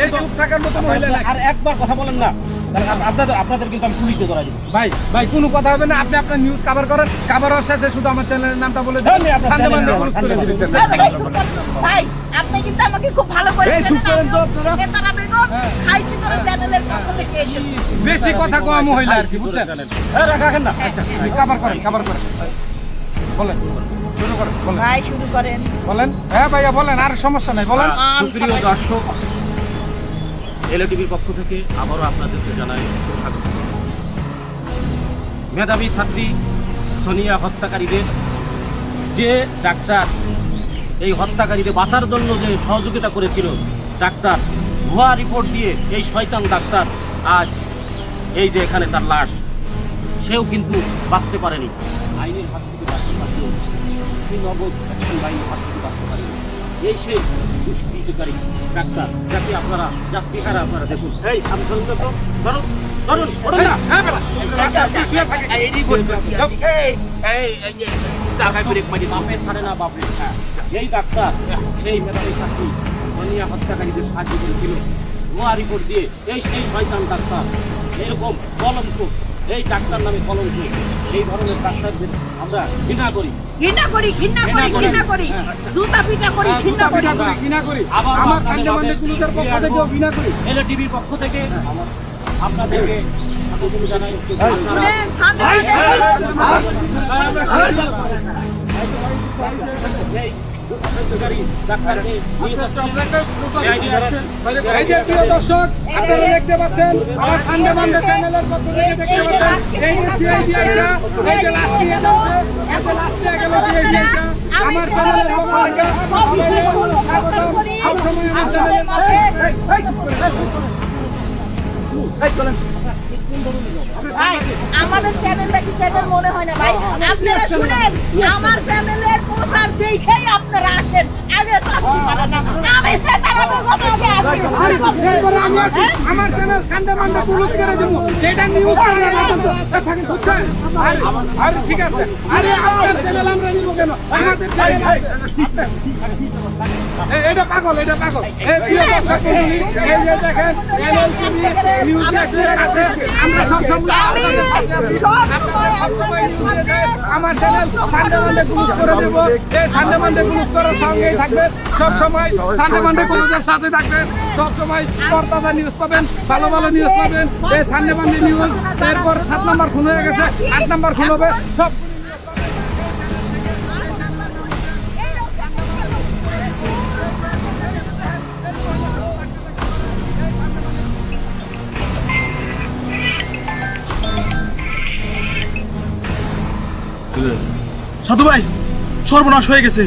এই চুপ থাকার মতো মহিলা না। আর একবার কথা বলেন না, আপনাদের কিন্তু আমি পুলিশে ধরা দিব। ভাই ভাই কোনো কথা হবে না, আপনি আপনার নিউজ কভার করেন, কভার হওয়ার শেষে শুধু আমার চ্যানেলের নামটা বলে দেন। ভাই আপনি কিন্তু আমাকে খুব ভালো করে চেনেন। বেগম খাইছি তোর চ্যানেলের পক্ষ থেকে এসেছি। বেশি কথা কওয়া মহিলা আর কি, বুঝছেন? হ্যাঁ রাখেন না। আচ্ছা কভার করেন, কভার করেন, বলেন, শুরু করেন, বলেন ভাই শুরু করেন, বলেন। হ্যাঁ ভাইয়া বলেন, আর সমস্যা নাই, বলেন। সুপ্রিয় দর্শক, এলটিভির পক্ষ থেকে আবারও আপনাদেরকে জানাই সুস্বাগত। মেধাবী ছাত্রী সোনিয়া হত্যাকারীদের যে ডাক্তার এই হত্যাকারীদের বাঁচার জন্য যে সহযোগিতা করেছিল, ডাক্তার ভুয়া রিপোর্ট দিয়ে এই শয়তান ডাক্তার আজ এই যে এখানে তার লাশ, সেও কিন্তু বাঁচতে পারেনি। আইনের হাত থেকে বাঁচতে পারলেও সেই নগদ অ্যাকশন বাহিনীর হাত থেকে বাঁচতে পারেনি। এই সেই দুষ্কৃতকারী ডাক্তার যাকে আপনারা যার চেহারা আপনারা দেখুন। এই আমি শুনুন তো, ধরুন ধরুন বাপে ছাড়ে না বাপে। এই ডাক্তার সেই মেধাবী ছাত্রী সোনিয়া হত্যাকারীদের সাহায্য করেছিল ভুয়া রিপোর্ট দিয়ে। এই সেই শয়তান ডাক্তার, এরকম কলঙ্ক, এই ডাক্তার নামে কলঙ্ক, এই ধরনের ডাক্তারদের আমরা ঘৃণা করি, ঘৃণা করি, ঘৃণা করি, ঘৃণা করি, জুতা পিটা করি, ঘৃণা করি, ঘৃণা করি। আমার সান্দেমানদের পুলিশের পক্ষ থেকে ঘৃণা করি, এলটিভির পক্ষ থেকে আপনাদেরকে স্বাগত জানাই। এই যে প্রিয় দর্শক, আপনারা দেখতে পাচ্ছেন আমার সানডে মানডে চ্যানেলের পক্ষ থেকে দেখতে পাচ্ছেন এই যে সিআইডিআইটা, এই যে লাস্ট নিয়ে যাচ্ছে, এই যে লাস্ট নিয়ে গেল সিআইডিআইটা আমার চ্যানেলের পক্ষ থেকে স্বাগতম। সবসময় আমার চ্যানেলের পক্ষে আমাদের চ্যানেলটা কি চ্যানেল মনে হয় না ভাই? আপনারা শুনেন, আমার চ্যানেলের প্রচার দেখেই আপনারা আসেন। আগে তো আপনি পারেন না, আমি সেটার আগে আসি। আমি আছি, আমার চ্যানেল সানডে মানডে ক্লোজ করে দেব, এটা নিউজ চ্যানেল থাকেন, বুঝছেন? আর ঠিক আছে, আরে আপনার চ্যানেল আমরা নিব কেন? আমাদের চ্যানেল এটা পাগল, এটা পাগল। এই প্রিয় দর্শক মণ্ডলী, এই যে দেখেন এলএলটিভি নিউজ দেখছে, আমরা সবসময় আমার চ্যানেল সানডে মানডে ক্লোজ করে দেব। এই সানডে মানডে ক্লোজ করার সঙ্গেই থাকবেন, সবসময় সানডে মানডে ক্লোজের সাথে থাকবেন, সবসময় পর্দাদা নিউজ পাবেন, ভালো ভালো নিউজ পাবেন। এই সানডে মানডে নিউজ, এরপর 7 নম্বর খুন হয়ে গেছে, 8 নম্বর খুন হবে, সব সাধু ভাই, সর্বনাশ হয়ে গেছে।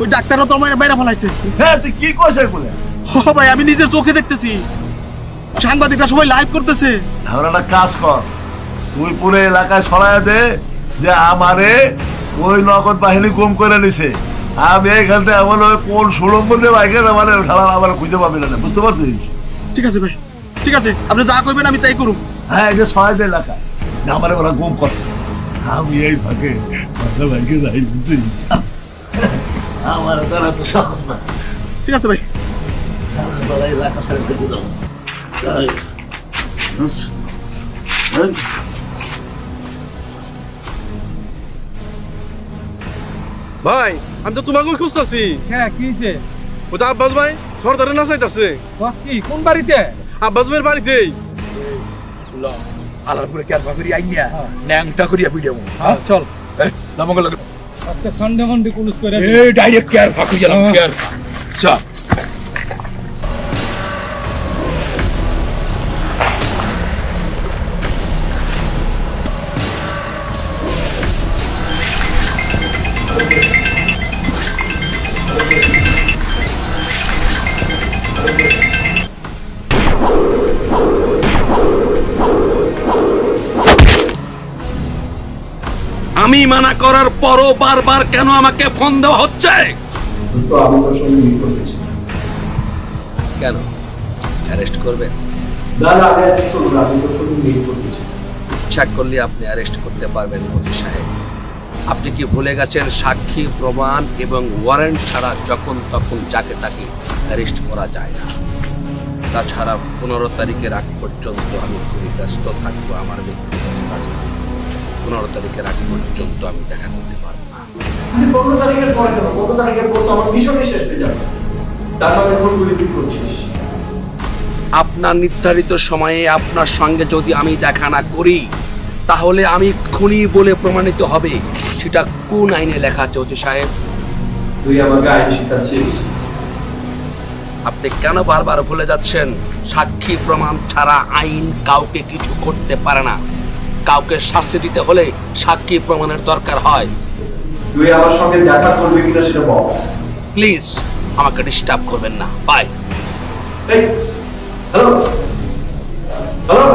ওই ডাক্তারও তো আমার বাইরে ফেলাইছে। হ্যাঁ তুই কি কইছিস বলে? ও ভাই, আমি নিজের চোখে দেখতেছি। সাংবাদিকরা সবাই লাইভ করতেছে। তাহলে একটা কাজ কর, তুই পুরো এলাকায় ছড়ায় দে যে আমারে ওই নগদ বাহিনী গুম করে নিছে। আমি এখান থেকে আমার কোন সুড়ঙ্গ দিয়ে বাইকে আমার আমার খুঁজে পাবি না, বুঝতে পারছিস? ঠিক আছে ভাই, ঠিক আছে, আপনি যা করবেন আমি তাই করুন। হ্যাঁ, এটা ছড়ায় দে এলাকায় যে আমার ওরা গুম করছে। আমি এই ফাঁকে বাইকে যাই, বুঝছি? আমার দ্বারা তো সহজ না। ঠিক আছে ভাই, এলাকা ছেড়ে দেখে যাবো। ভাই আমি তো তোমাকে খুঁজতেছি। হ্যাঁ কি হইছে? ওটা আব্বাস ভাই সর্দারে না চাইতেছে। বস কি কোন বাড়িতে? আব্বাস ভাইয়ের বাড়িতেই। আলারপুরে কি আলবা করি আইনিয়া ন্যাংটা করিয়া পিড়াবো। হ্যাঁ চল, নামঙ্গল আজকে সানডে মানডে পুলিশ করে এই ডাইরেক্ট কেয়ার ফাঁকু গেলাম, কেয়ার চল। আমি মানা করার পরও বারবার কেন আমাকে ফোন দেওয়া হচ্ছে? আমি তোর সঙ্গে মিট করতেছি। কেন অ্যারেস্ট করবেন? দাদা আমি অ্যারেস্ট করবো না, আমি তোর সঙ্গে মিট করতেছি। ইচ্ছা করলে আপনি অ্যারেস্ট করতে পারবেন ওসি সাহেব। আপনি কি ভুলে গেছেন সাক্ষী প্রমাণ এবং ওয়ারেন্ট ছাড়া যখন তখন যাকে তাকে অ্যারেস্ট করা যায় না। তাছাড়া 15 তারিখের আগ পর্যন্ত আমি খুবই ব্যস্ত থাকবো আমার ব্যক্তিগত কাজে। 15 তারিখের আগ পর্যন্ত আমি দেখা করতে পারবো না। 15 তারিখের পরে কেন? 15 তারিখের পর তো আমার মিশনই শেষ হয়ে যাবে। তার মানে ফোনগুলি তুই করছিস। আপনার নির্ধারিত সময়ে আপনার সঙ্গে যদি আমি দেখা না করি তাহলে আমি খুনি বলে প্রমাণিত হবে। সেটা কোন আইনে লেখা আছে ওসি সাহেব? তুই আমাকে আইন শিখাচ্ছিস? আপনি কেন বারবার ভুলে যাচ্ছেন সাক্ষী প্রমাণ ছাড়া আইন কাউকে কিছু করতে পারে না। কাউকে শাস্তি দিতে হলে সাক্ষী প্রমাণের দরকার হয়। তুই আমার সঙ্গে দেখা করবি কিনা সেটা বল। প্লিজ আমাকে ডিস্টার্ব করবেন না। বাই। এই hello hello,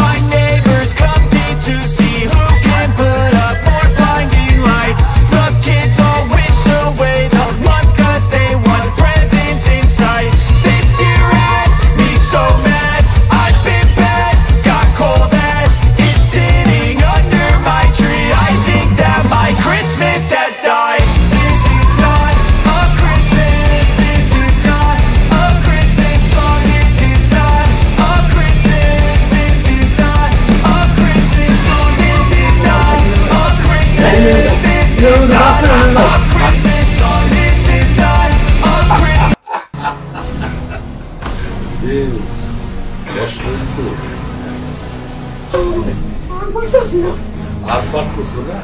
My neighbors compete to see who can put up more blinding lights. The kids all wish away the month 'cause they want presents in sight. This year had me so mad, I've been bad, got cold that is sitting under my tree. I think that my Christmas has died. This is not a Christmas, this is not a Christmas song, this is not a Christmas, this is not a Christmas song, this is not a Christmas, this is not a Christmas song, this is not a Christmas. কষ্ট হয়েছে আর পারতেছো না?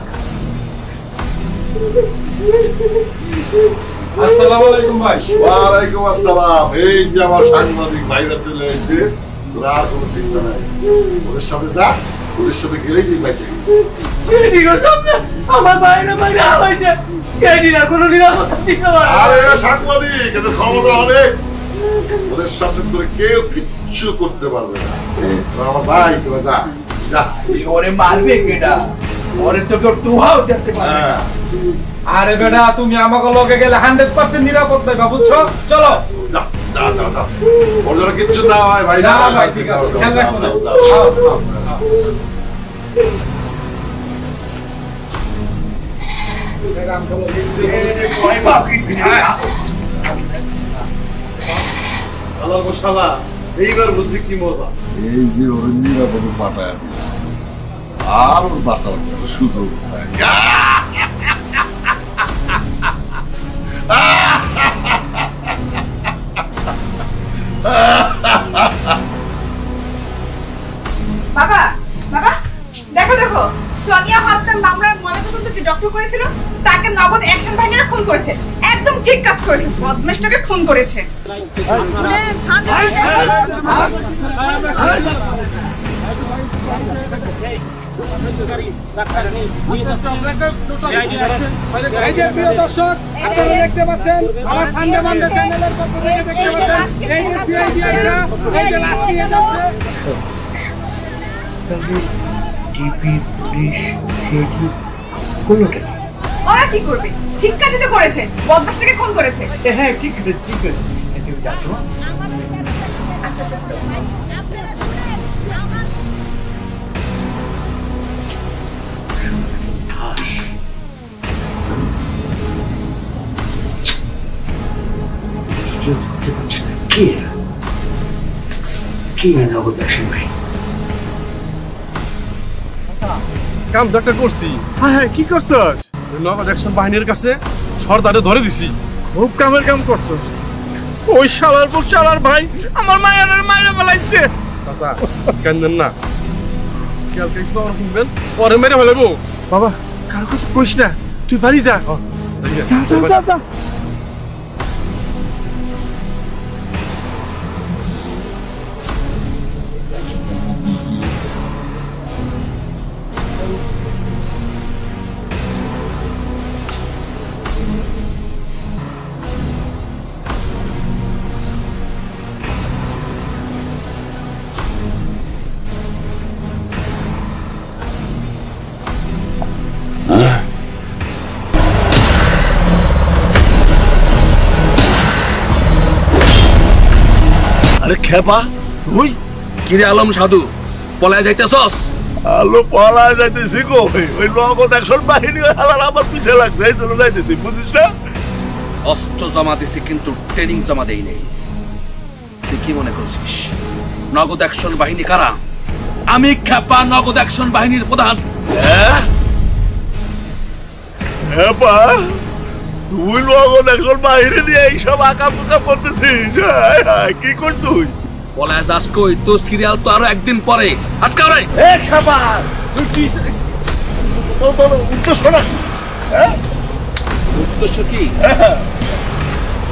আসসালামু আলাইকুম ভাই। ওয়ালাইকুম আসসালাম। এই যে আমার সাংবাদিক ভাইরা চলে এসেছে, তোরা আর কোনো চিন্তা নাই, ওদের সাথে যা, ওদের সাথে গেলেই তুই বেঁচে গেলি। আমার বাইরে বাইরে হয়েছে সেদিন কোনো নিরাপত্তা দিতে পারে। আরে এরা সাংবাদিক, এদের ক্ষমতা অনেক, ওদের সাথে তোরে কেউ কিচ্ছু করতে পারবে না। তোরা আমার ভাই, তোরা যা যা। ওরে মারবে কেডা? ওরে তো কেউ টুহাও দেখতে পারবে না। আরে বেটা তুমি আমাকে লগে গেলে 100% নিরাপদ পাইবা, বুঝছো? চলো যা যা যা যা, ওর জন্য কিচ্ছু না হয় ভাই। না ভাই ঠিক আছে, খেয়াল রাখো না। শালা গো শালা, এইবার বুঝলি কি মজা। এই যে ওর নিরাপদে পাঠায় দিল আর ওর বাঁচার কোনো সুযোগ নাই। বাবা বাবা দেখো দেখো সোনিয়া হত্যার মামলার ময়নাতদন্ত যে ডক্টর করেছিল তাকে নগদ অ্যাকশন বাহিনীরা খুন করেছে। একদম ঠিক কাজ করেছে, বদমাশটাকে খুন করেছে। এই যে প্রিয় দর্শক, আপনারা দেখতে পাচ্ছেন আমার সানডে মানডে চ্যানেলের পক্ষ থেকে দেখতে পাচ্ছেন এই যে সিআইডি আইসা এই যে লাশ নিয়ে যাচ্ছে। টিপি পুলিশ সিআইডি কোনটা ওরা কি করবে? ঠিক কাজই তো করেছে, বদমাশটাকে খুন করেছে। হ্যাঁ ঠিক করেছে ঠিক করেছে। তুমি যাচ্ছো? আচ্ছা আচ্ছা কাম ডাক্তার করছি। হ্যাঁ কি করছস? নগদ অ্যাকশন বাহিনীর কাছে সর্দারে ধরে দিছি। খুব কামের কাম করছস। ওই শালার পর শালার ভাই আমার মায়ের মাইরে ফেলাইছে। চাচা কান্দেন না, কালকে খবর শুনবেন পরে মেরে ফেলাবো। বাবা কার কাছে কইস না, তুই বাড়ি যা। যা যা যা যা। আরে খেপা তুই কিরে আলম সাধু পলায় যাইতেছস? আলো পলায় যাইতেছি গো, ওই নগদ অ্যাকশন বাহিনী হালার আমার পিছে লাগছে, এই জন্য যাইতেছি, বুঝিস না? অস্ত্র জমা দিছি কিন্তু ট্রেনিং জমা দেই নাই। তুই কি মনে করছিস নগদ অ্যাকশন বাহিনী কারা? আমি খেপা নগদ অ্যাকশন বাহিনীর প্রধান। খেপা তুই নগদ অ্যাকশন বাহিনী নিয়ে এইসব আঁকা পুকা করতেছিস? কি কর তুই? পলায় যাস কই? তোর সিরিয়াল তো আরো একদিন পরে। আটকাও রে। এ খেপা তুই কি তোর উদ্দেশ্য না? উদ্দেশ্য কি?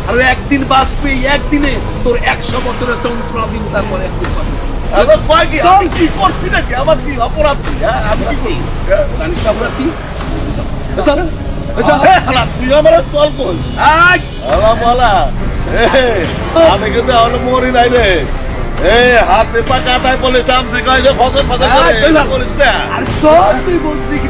আরো একদিন বাঁচবি, একদিনে তোর 100 বছরের যন্ত্রণা দিন, তারপরে একদিন পাবি। আমি কি করছি নাকি? আমার কি অপরাধ? আমি কি করি? জানিস না অপরাধ কি? তুই আমার চল কই? আমি কিন্তু এখনো মরি নাই রে। হাতে পা কাটায় বলে চামচি কয়েছে ফসল ফসল করিস না। চল তুই বলবি কি?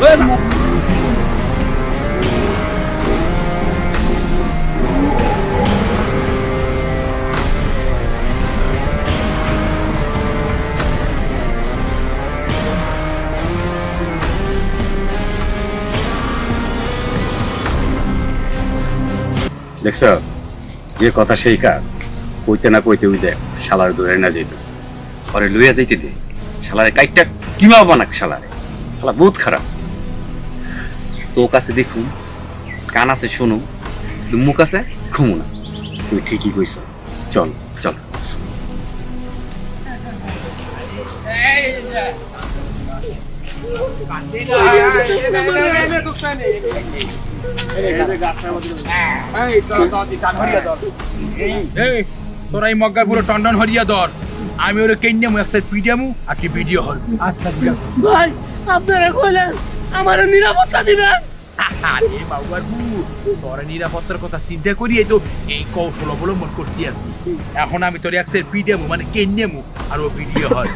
দেখছ যে কথা সেই কাজ, কইতে না কইতে ওই দেখ শালার ধরে না যাইতেছে। পরে লইয়া যাইতে দে, শালারে কাইটটা কিমা বানাক। শালারে শালা বহুত খারাপ। চোখ আছে দেখুন, কান আছে শুনুন, মুখ আছে ঘুমু না। তুই ঠিকই কইছ, চল চল। তোরা এই মগ্গার পুরো টন্ডন হরিয়া ধর, আমি ওরে কেন্যামু এক সাইড পিডিয়ামু আর তুই ভিডিও হর। আচ্ছা ঠিক আছে ভাই, আপনারা কইলেন আমার নিরাপত্তা দিবেন। আরে বাবুর তোর নিরাপত্তার কথা চিন্তা করি তো এই কৌশল অবলম্বন করতে আসি। এখন আমি তোর এক সাইড পিডিয়ামু মানে কেন্যামু আর ও ভিডিও হর।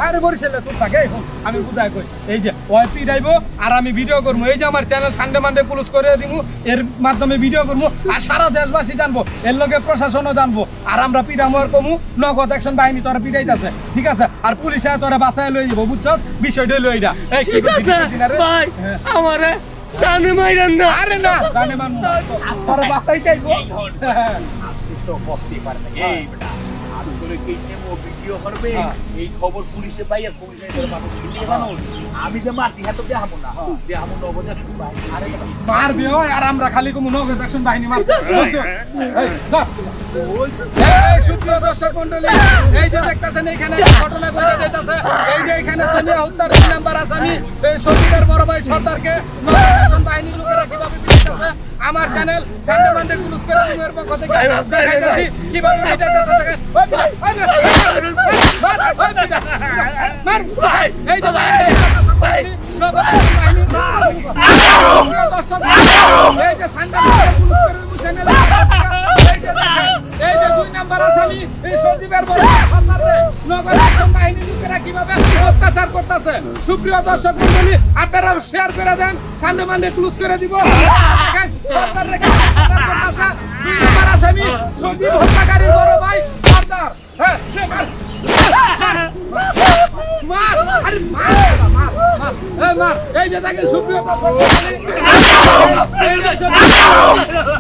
আরে বরিশালে চুপ থাকে, আমি বুঝাই কই এই যে ওই পিডাইবো আর আমি ভিডিও করবো। এই যে আমার চ্যানেল সানডে মানডে ক্লোজ করে দিমু, এর মাধ্যমে ভিডিও করবো আর সারা দেশবাসী জানবো, এর লগে প্রশাসনও জানবো। আর আমরা পিডামু আর কমু, নগদ অ্যাকশন বাহিনী তোরা পিডাইতাছে, ঠিক আছে? আর পুলিশ তোরা বাসায় লই যাবো, বুঝছস? বিষয়টা লই এটা। এই ঠিক আছে ভাই, আমারে জানে মাইরান না। আরে না জানে মানমু না, তোরা বাসায় যাইবো। সুস্থ বসতে পারে না এই বেটা। আমি তোরে কেন্যামু ভিডিও ভিডিও করবে এই খবর পুলিশে পাই আর পুলিশে আমি যে মারছি হ্যাঁ তো দেখাবো না দেখাবো নগদ অ্যাকশন বাহিনী আরে মারবে আর আমরা খালি কোনো নগদ অ্যাকশন বাহিনী মারতে সুপ্রিয় দর্শক মন্ডলী, এই যে দেখতেছেন এখানে ঘটনা ঘটে যাইতেছে। এই যে এখানে সোনিয়া হত্যার 2 নাম্বার আসামি সজীবের বড় ভাই সর্দারকে নগদ অ্যাকশন বাহিনীর লোকেরা কিভাবে পিটাইতেছে আমার চ্যানেল সানডে মানডে ক্লুজ করে টিমের পক্ষ থেকে দেখাইতেছি কিভাবে পিটাইতেছে। দেখেন এই যে নগদ অ্যাকশন বাহিনী দর্শক এই যে সানডে মানডে ক্লুজ করে চ্যানেল এই যে 2 নাম্বার আসামি এই সজীবের বড় সর্দারকে নগদ অ্যাকশন বাহিনীর লোকেরা কিভাবে অত্যাচার করতেছে। সুপ্রিয় দর্শক মণ্ডলী, আপনারা শেয়ার করে দেন, সানডে মানডে ক্লোজ করে দিব। সরকার রেখে অত্যাচার করতেছে 2 নাম্বার আসামি সজীব হত্যাকারীর বড় ভাই সর্দার। হ্যাঁ এই যে দেখেন সুপ্রিয় দর্শক মণ্ডলী,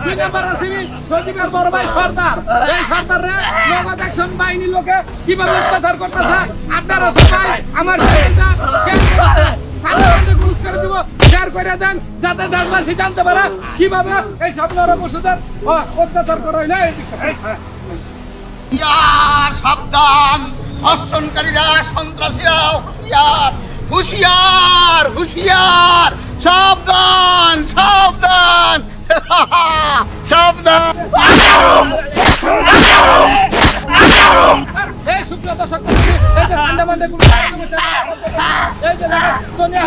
2 নাম্বার আসামি সজীবের বড় ভাই সর্দার। এই সর্দাররে নগদ অ্যাকশন বাহিনীর লোকে কিভাবে অত্যাচার করতেছে আপনারা সবাই আমার চ্যানেলটা শেয়ার করে সাবস্ক্রাইব ক্লোজ করে দিব, শেয়ার করে দেন যাতে দেশবাসী জানতে পারে কিভাবে এই সব নরপশুদের অত্যাচার করা হয়। সাবধান, ধর্ষণকারীরা সন্ত্রাসীরা হুঁশিয়ার হুঁশিয়ার হুঁশিয়ার, সাবধান সাবধান সাবধান। এই সুপ্রিয় দর্শক মণ্ডলী, এই যে সানডে মানডে গুলো এই যে দেখেন সোনিয়া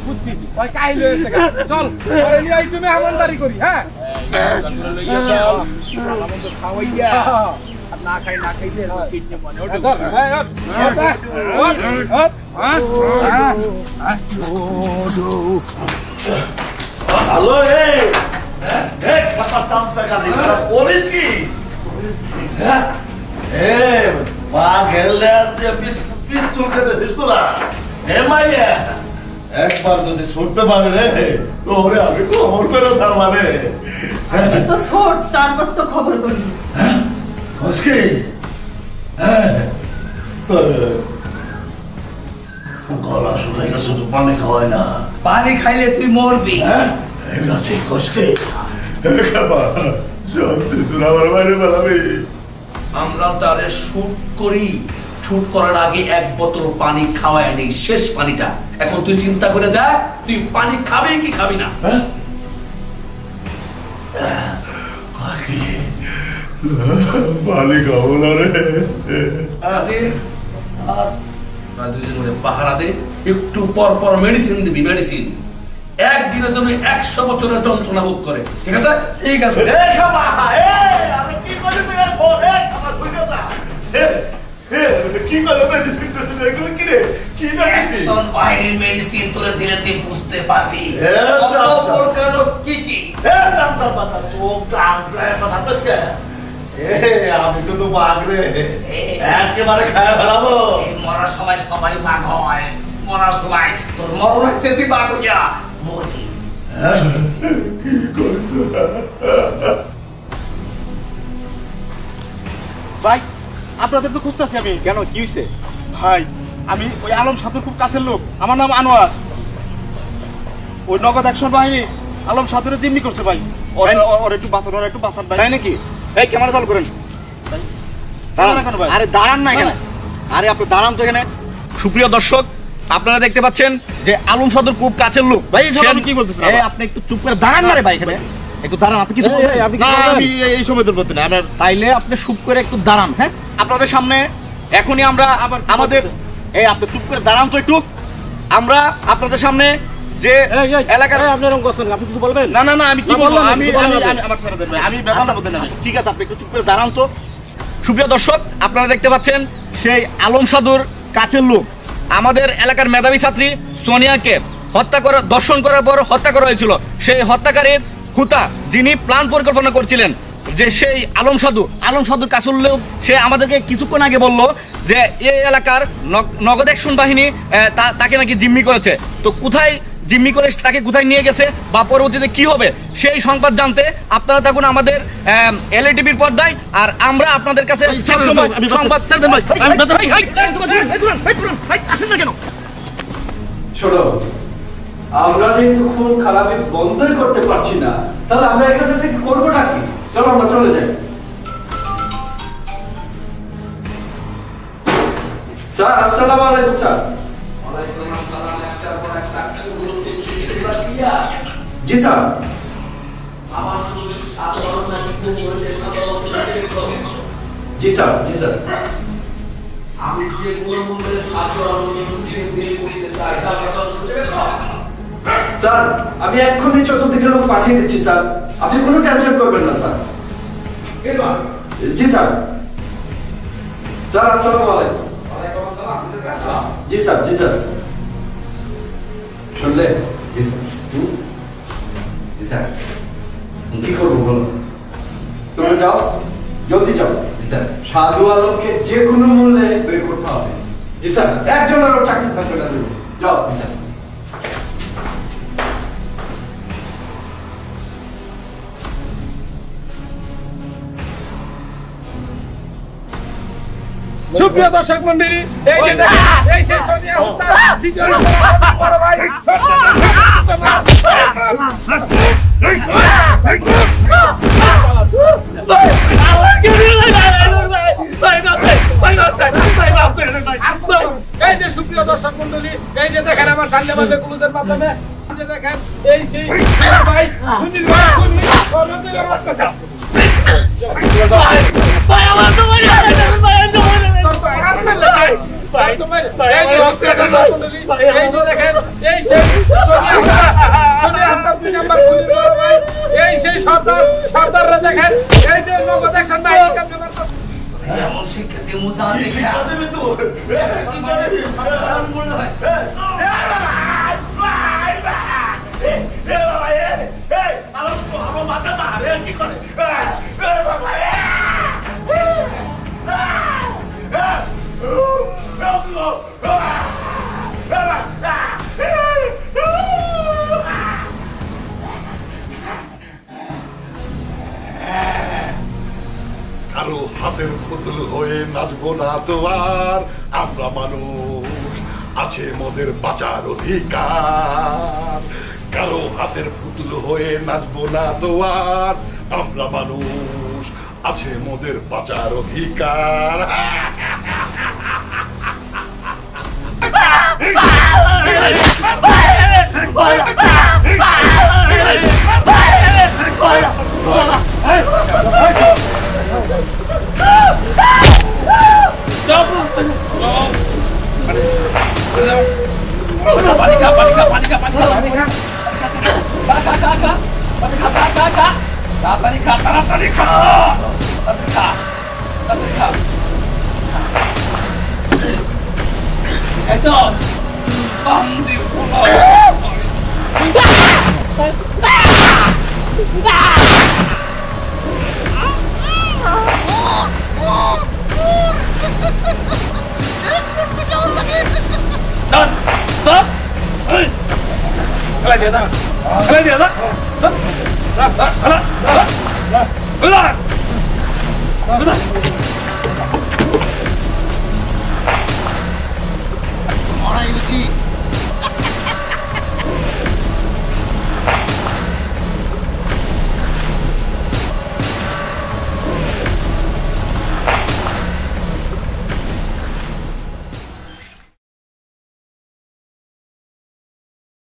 বুঝছি ওই কাহিল হয়েছে। চল এই তুমি আমন্দারি করি। হ্যাঁ না খাই না খাইলে কিডনি মনে হ্যালো এই খাতা সামসা গালি পুলিশ কি মা গেলে আজকে পিঠ চুলকে দিস তোরা। হে মাইয়া একবার যদি ছুটতে পারে রে তো ওরে আমি খবর করে তার মানে তো ছোট তারপর তো খবর করবি। হসকে হ্যাঁ তো গলা শুকাই গেছে তো পানি খাওয়ায় না। পানি খাইলে তুই মরবি। হ্যাঁ গাছে কষ্টে সত্যি তোর আমার বাইরে বেলাবি। আমরা যারে শুট করি, শুট করার আগে 1 বোতল পানি খাওয়ায় নেই, শেষ পানিটা। এখন তুই চিন্তা করে দেখ তুই পানি খাবি কি খাবি না। পানি খাবো না রে। দুজন মিলে পাহারা দে, একটু পর পর মেডিসিন দিবি, মেডিসিন। একদিনের জন্য 100 বছরের যন্ত্রণা ভোগ করে। ঠিক আছে? ঠিক আছে। কি করে মেডিসিন এগুলো কি রে? কি অ্যাকশন বাহিনীর মেডিসিন তোরে দিলে তুই বুঝতে পারবি কি কি। আমি কিন্তু বাঘ রে, একেবারে খায় ফেলাবো। মরার সময় সবাই বাঘ হয়, মরার সময় তোর মরণ হচ্ছে তুই বাঘ হইয়া মরবি। ভাই আপনাদের তো খুঁজতেছি আমি। কেন কি হয়েছে ভাই? আমি ওই আলম সাধুর খুব কাছের লোক, আমার নাম আনোয়ার। ওই নগদ অ্যাকশন বাহিনী আলম সাধুরে জিম্মি করছে ভাই। ওর একটু বাঁচান, ওর একটু বাঁচান ভাই। নাকি এই ক্যামেরা চালু করেন। আরে দাঁড়ান না এখানে, আরে আপনি দাঁড়ান তো এখানে। সুপ্রিয় দর্শক, আপনারা দেখতে পাচ্ছেন যে আলম সাধুর খুব কাছের লোক ভাই। কি বলতেছেন? আপনি একটু চুপ করে দাঁড়ান না রে ভাই, এখানে একটু দাঁড়ান। আপনি কিছু না, আমি এই সময় তোর বলতে না আপনার, তাইলে আপনি চুপ করে একটু দাঁড়ান। হ্যাঁ আপনাদের সামনে এখনই আমরা আমাদের এই আপনি চুপ করে দাঁড়ান তো একটু। আমরা আপনাদের সামনে যে এলাকার আপনার আপনি কিছু বলবেন? না না না, আমি কি বলবো? আমি আমার ছেড়ে দেন ভাই, আমি ব্যাপারটা বলতে না। ঠিক আছে, আপনি একটু চুপ করে দাঁড়ান তো। সুপ্রিয় দর্শক, আপনারা দেখতে পাচ্ছেন সেই আলম সাধুর কাছের লোক আমাদের এলাকার মেধাবী ছাত্রী সোনিয়াকে হত্যা করে, দর্শন করার পর হত্যা করা হয়েছিল। সেই হত্যাকারীর হুতা যিনি প্ল্যান পরিকল্পনা করছিলেন, যে সেই আলম সাধুর কাছের লোক, সে আমাদেরকে কিছুক্ষণ আগে বলল যে এই এলাকার নগদ অ্যাকশন বাহিনী তাকে নাকি জিম্মি করেছে। তো কোথায় জিম্মি করে তাকে কোথায় নিয়ে গেছে বা পরবর্তীতে কি হবে সেই সংবাদ জানতে আপনারা থাকুন আমাদের এলএটিভির পর্দায়। আর আমরা আপনাদের কাছে সংবাদ শোনো, আমরা যেহেতু খুন খারাপি বন্ধই করতে পারছি না, তাহলে আমরা এখান থেকে করবোটা কি? চলো আমরা চলে যাই। স্যার আসসালামু আলাইকুম। স্যার জি স্যার। জি স্যার, জি স্যার। আমি যে মূল্যের স্যার আমি এক্ষুনি চতুর্দিকে লোক পাঠিয়ে দিচ্ছি স্যার, আপনি কোনো টেনশন করবেন না স্যার। জি স্যার। স্যার আসসালামু আলাইকুম। জি স্যার, জি স্যার। শুনলে? জি স্যার। জি স্যার। কি করবো বলো? তোমরা যাও, জলদি যাও। জি স্যার। সাধু আলমকে যে কোনো মূল্যে বের করতে হবে। জি স্যার। একজনেরও চাকরি থাকবে না। যাও। জি স্যার। সুপ্রিয় দর্শক মন্ডলী, এই যে দেখেন এই সেই সোনিয়া হত্যার দ্বিতীয় বড় ভাই এই যে সুপ্রিয় দর্শক মন্ডলী, এই যে দেখেন আমার সাল্লামাতে কুলুজের মাধ্যমে যে দেখেন এই সেই ভাই সুনীল ভাই ভাই আমার তো মনে হয় সর্দাররা দেখেন এই যে নগদ অ্যাকশন বাই এমন শিক্ষা দিয়ে মুসা দেবে তো কি করে কারো হাতের পুতুল হয়ে নাচবো না তো আর, আমরা মানুষ, আছে মোদের বাঁচার অধিকার। কারো হাতের পুতুল হয়ে নাচবো না তো আর, আমরা মানুষ, আছে মোদের বাঁচার অধিকার। Hadi